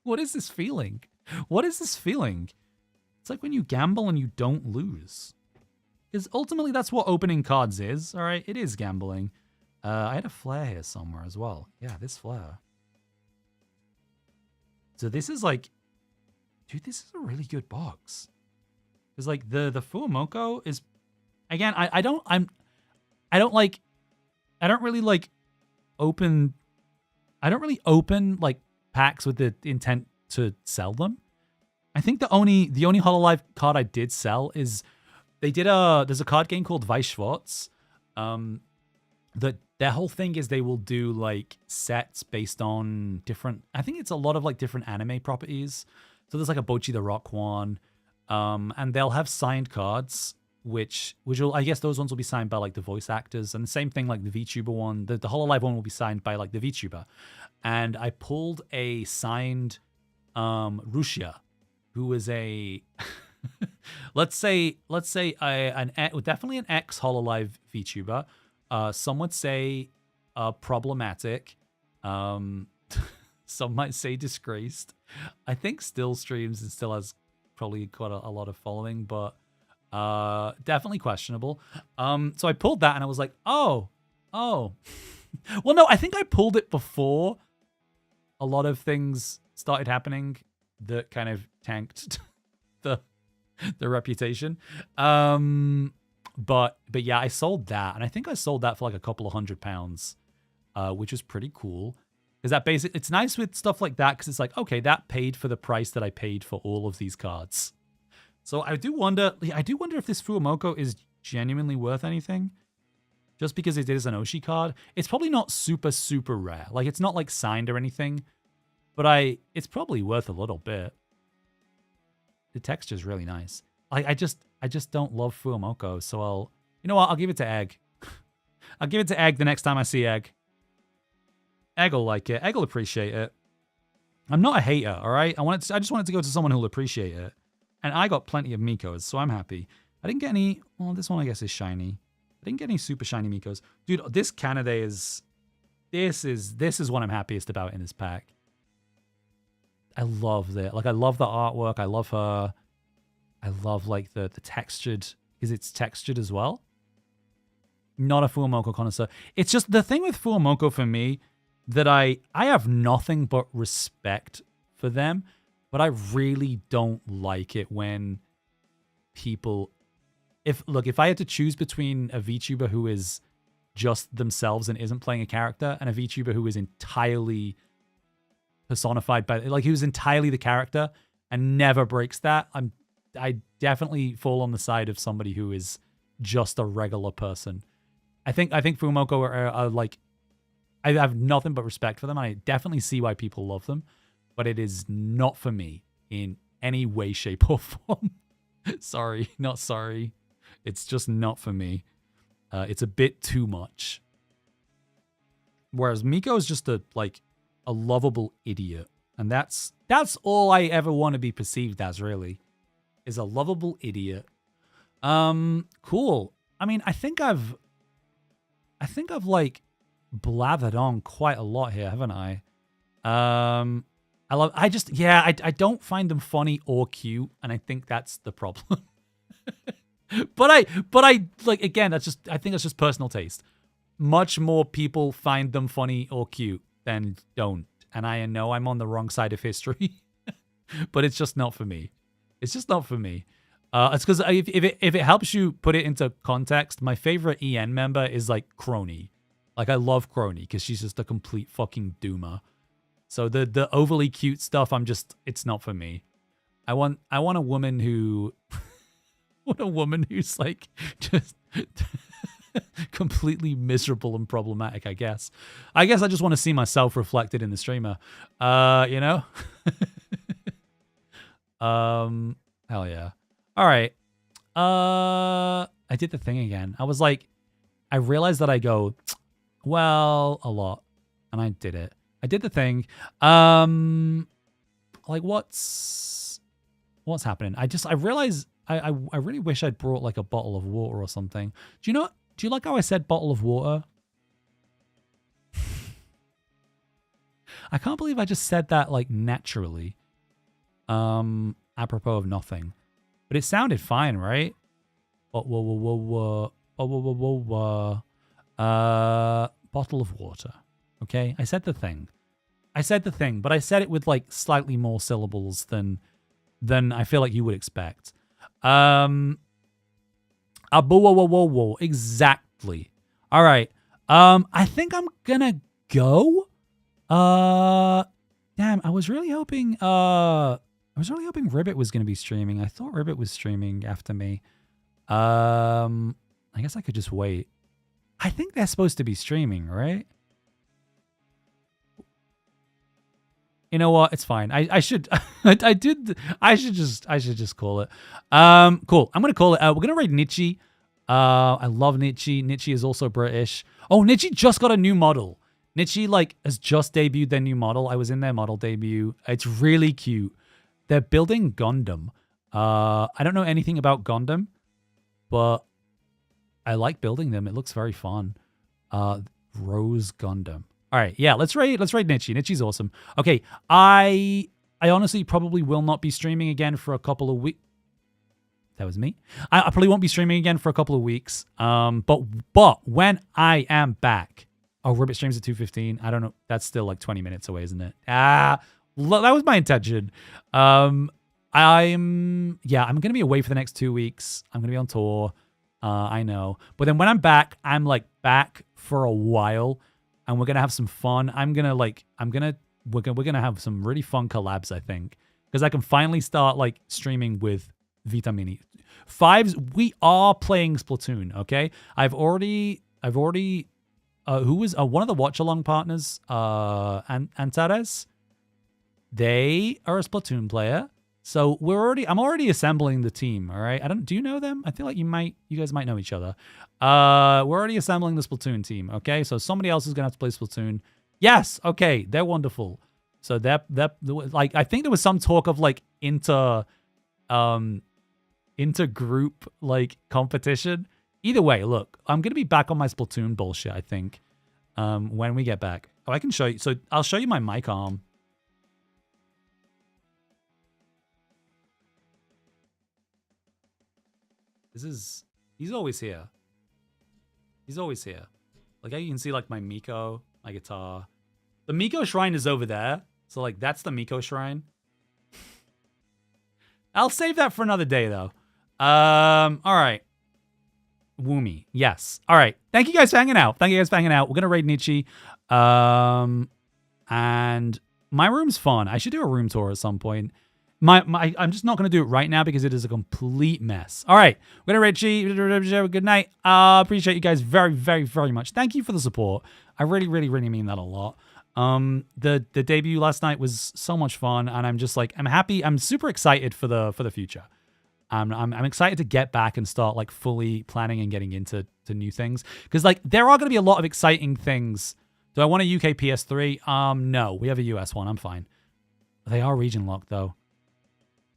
What is this feeling? What is this feeling? It's like when you gamble and you don't lose. Because ultimately that's what opening cards is, all right? It is gambling. I had a flare here somewhere as well. Yeah, this flare. So this is like, dude, this is a really good box. Because like the Fuamoko is, again, I don't really open like packs with the intent to sell them. I think the only Hololive card I did sell is there's a card game called Weiss Schwarz. That their whole thing is they will do like sets based on different, I think it's a lot of like different anime properties. So there's like a Bocchi the Rock one. And they'll have signed cards, which will, I guess those ones will be signed by like the voice actors. And the same thing like the VTuber one, the Hololive one will be signed by like the VTuber. And I pulled a signed Rusia, who is a let's say definitely an ex Hololive VTuber. Some would say problematic. Some might say disgraced. I think still streams and still has probably got a lot of following, but definitely questionable. So I pulled that and I was like, oh. Well, no, I think I pulled it before a lot of things started happening that kind of tanked the reputation. But yeah, I sold that, and I think I sold that for like a couple of £100, which was pretty cool. Because that basically, it's nice with stuff like that because it's like, okay, that paid for the price that I paid for all of these cards. So I do wonder if this Fuamoko is genuinely worth anything. Just because it is an Oshi card, it's probably not super, super rare. Like, it's not like signed or anything, but it's probably worth a little bit. The texture's really nice. I just don't love Fuamoko, so I'll give it to Egg. I'll give it to Egg the next time I see Egg. Egg will like it. Egg will appreciate it. I'm not a hater, all right? I just wanted to go to someone who'll appreciate it. And I got plenty of Mikos, so I'm happy. I didn't get any, well, this one I guess is shiny. I didn't get any super shiny Mikos. Dude, this Kanade this is what I'm happiest about in this pack. I love it. Like, I love the artwork. I love her. I love, like, the textured, because it's textured as well. Not a Fuamoko connoisseur. It's just the thing with Fuamoko for me that I have nothing but respect for them, but I really don't like it when people, if I had to choose between a VTuber who is just themselves and isn't playing a character and a VTuber who is entirely personified by, like, who's entirely the character and never breaks that, I definitely fall on the side of somebody who is just a regular person. I think Fuamoko are like, I have nothing but respect for them. I definitely see why people love them, but it is not for me in any way, shape, or form. Sorry, not sorry. It's just not for me. It's a bit too much. Whereas Miko is just a lovable idiot, and that's all I ever want to be perceived as, really, is a lovable idiot. Cool. I mean, I think I've like blathered on quite a lot here, haven't I? I don't find them funny or cute, and I think that's the problem. but I like, again, I think that's just personal taste. Much more people find them funny or cute than don't, and I know I'm on the wrong side of history, but it's just not for me. It's just not for me. It's because if it helps you put it into context, my favorite EN member is like Crony. Like, I love Crony because she's just a complete fucking doomer. So the overly cute stuff, it's not for me. I want a woman who's like just completely miserable and problematic, I guess. I just want to see myself reflected in the streamer. Hell yeah. All right. I did the thing again. I was like, I realized that I go, well, a lot. And I did it. I did the thing. Like what's happening? I realize I really wish I'd brought like a bottle of water or something. Do you like how I said bottle of water? I can't believe I just said that like naturally. Apropos of nothing. But it sounded fine, right? Bottle of water. Okay? I said the thing. But I said it with like slightly more syllables than I feel like you would expect. Exactly. All right. I think I'm gonna go. Damn, I was really hoping Ribbit was gonna be streaming. I thought Ribbit was streaming after me. I guess I could just wait. I think they're supposed to be streaming, right? You know what? It's fine. I should just call it. Cool. I'm gonna call it. We're gonna raid Nietzsche. I love Nietzsche. Nietzsche is also British. Oh, Nietzsche just got a new model. Nietzsche like has just debuted their new model. I was in their model debut. It's really cute. They're building Gundam. I don't know anything about Gundam, but I like building them. It looks very fun. Rose Gundam. All right, yeah, let's raid Nietzsche. Nietzsche's awesome. Okay, I honestly probably will not be streaming again for a couple of weeks. That was me. I probably won't be streaming again for a couple of weeks. But when I am back, Ribbit streams at 2:15. I don't know. That's still like 20 minutes away, isn't it? That was my intention. I'm gonna be away for the next 2 weeks. I'm gonna be on tour. I know, but then when I'm back, I'm like back for a while. And we're gonna have some fun. We're gonna have some really fun collabs, I think, because I can finally start like streaming with Vtamini. We are playing Splatoon. Okay, I've already. Who was one of the watch along partners? Antares. They are a Splatoon player, so I'm already assembling the team. All right, do you know them? I feel like you guys might know each other. We're already assembling the Splatoon team. Okay, so somebody else is gonna have to play Splatoon. Yes, okay, they're wonderful. So that like I think there was some talk of like intergroup like competition. Either way, look, I'm gonna be back on my Splatoon bullshit. I think when we get back. Oh, I can show you. So I'll show you my mic arm. He's always here. He's always here. Like you can see like my Miko, my guitar. The Miko shrine is over there. So like that's the Miko shrine. I'll save that for another day though. All right. Woomy. Yes. All right. Thank you guys for hanging out. We're going to raid Nietzsche. And my room's fun. I should do a room tour at some point. I'm just not going to do it right now because it is a complete mess. All right. We're going to raid Nietzsche. Good night. Appreciate you guys very, very, very much. Thank you for the support. I really, really, really mean that a lot. The debut last night was so much fun, and I'm just like, I'm happy. I'm super excited for the future. I'm excited to get back and start like fully planning and getting into new things, because like there are going to be a lot of exciting things. Do I want a UK PS3? No, we have a US one. I'm fine. They are region locked though.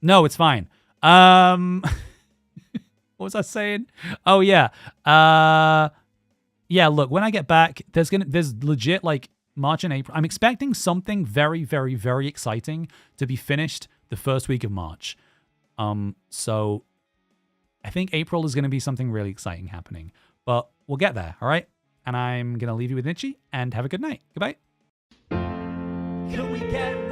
No, it's fine. What was I saying? Oh yeah. Yeah, look, when I get back, there's legit like March and April. I'm expecting something very, very, very exciting to be finished the first week of March. So I think April is going to be something really exciting happening, but we'll get there. All right. And I'm going to leave you with Nietzsche and have a good night. Goodbye. Can we get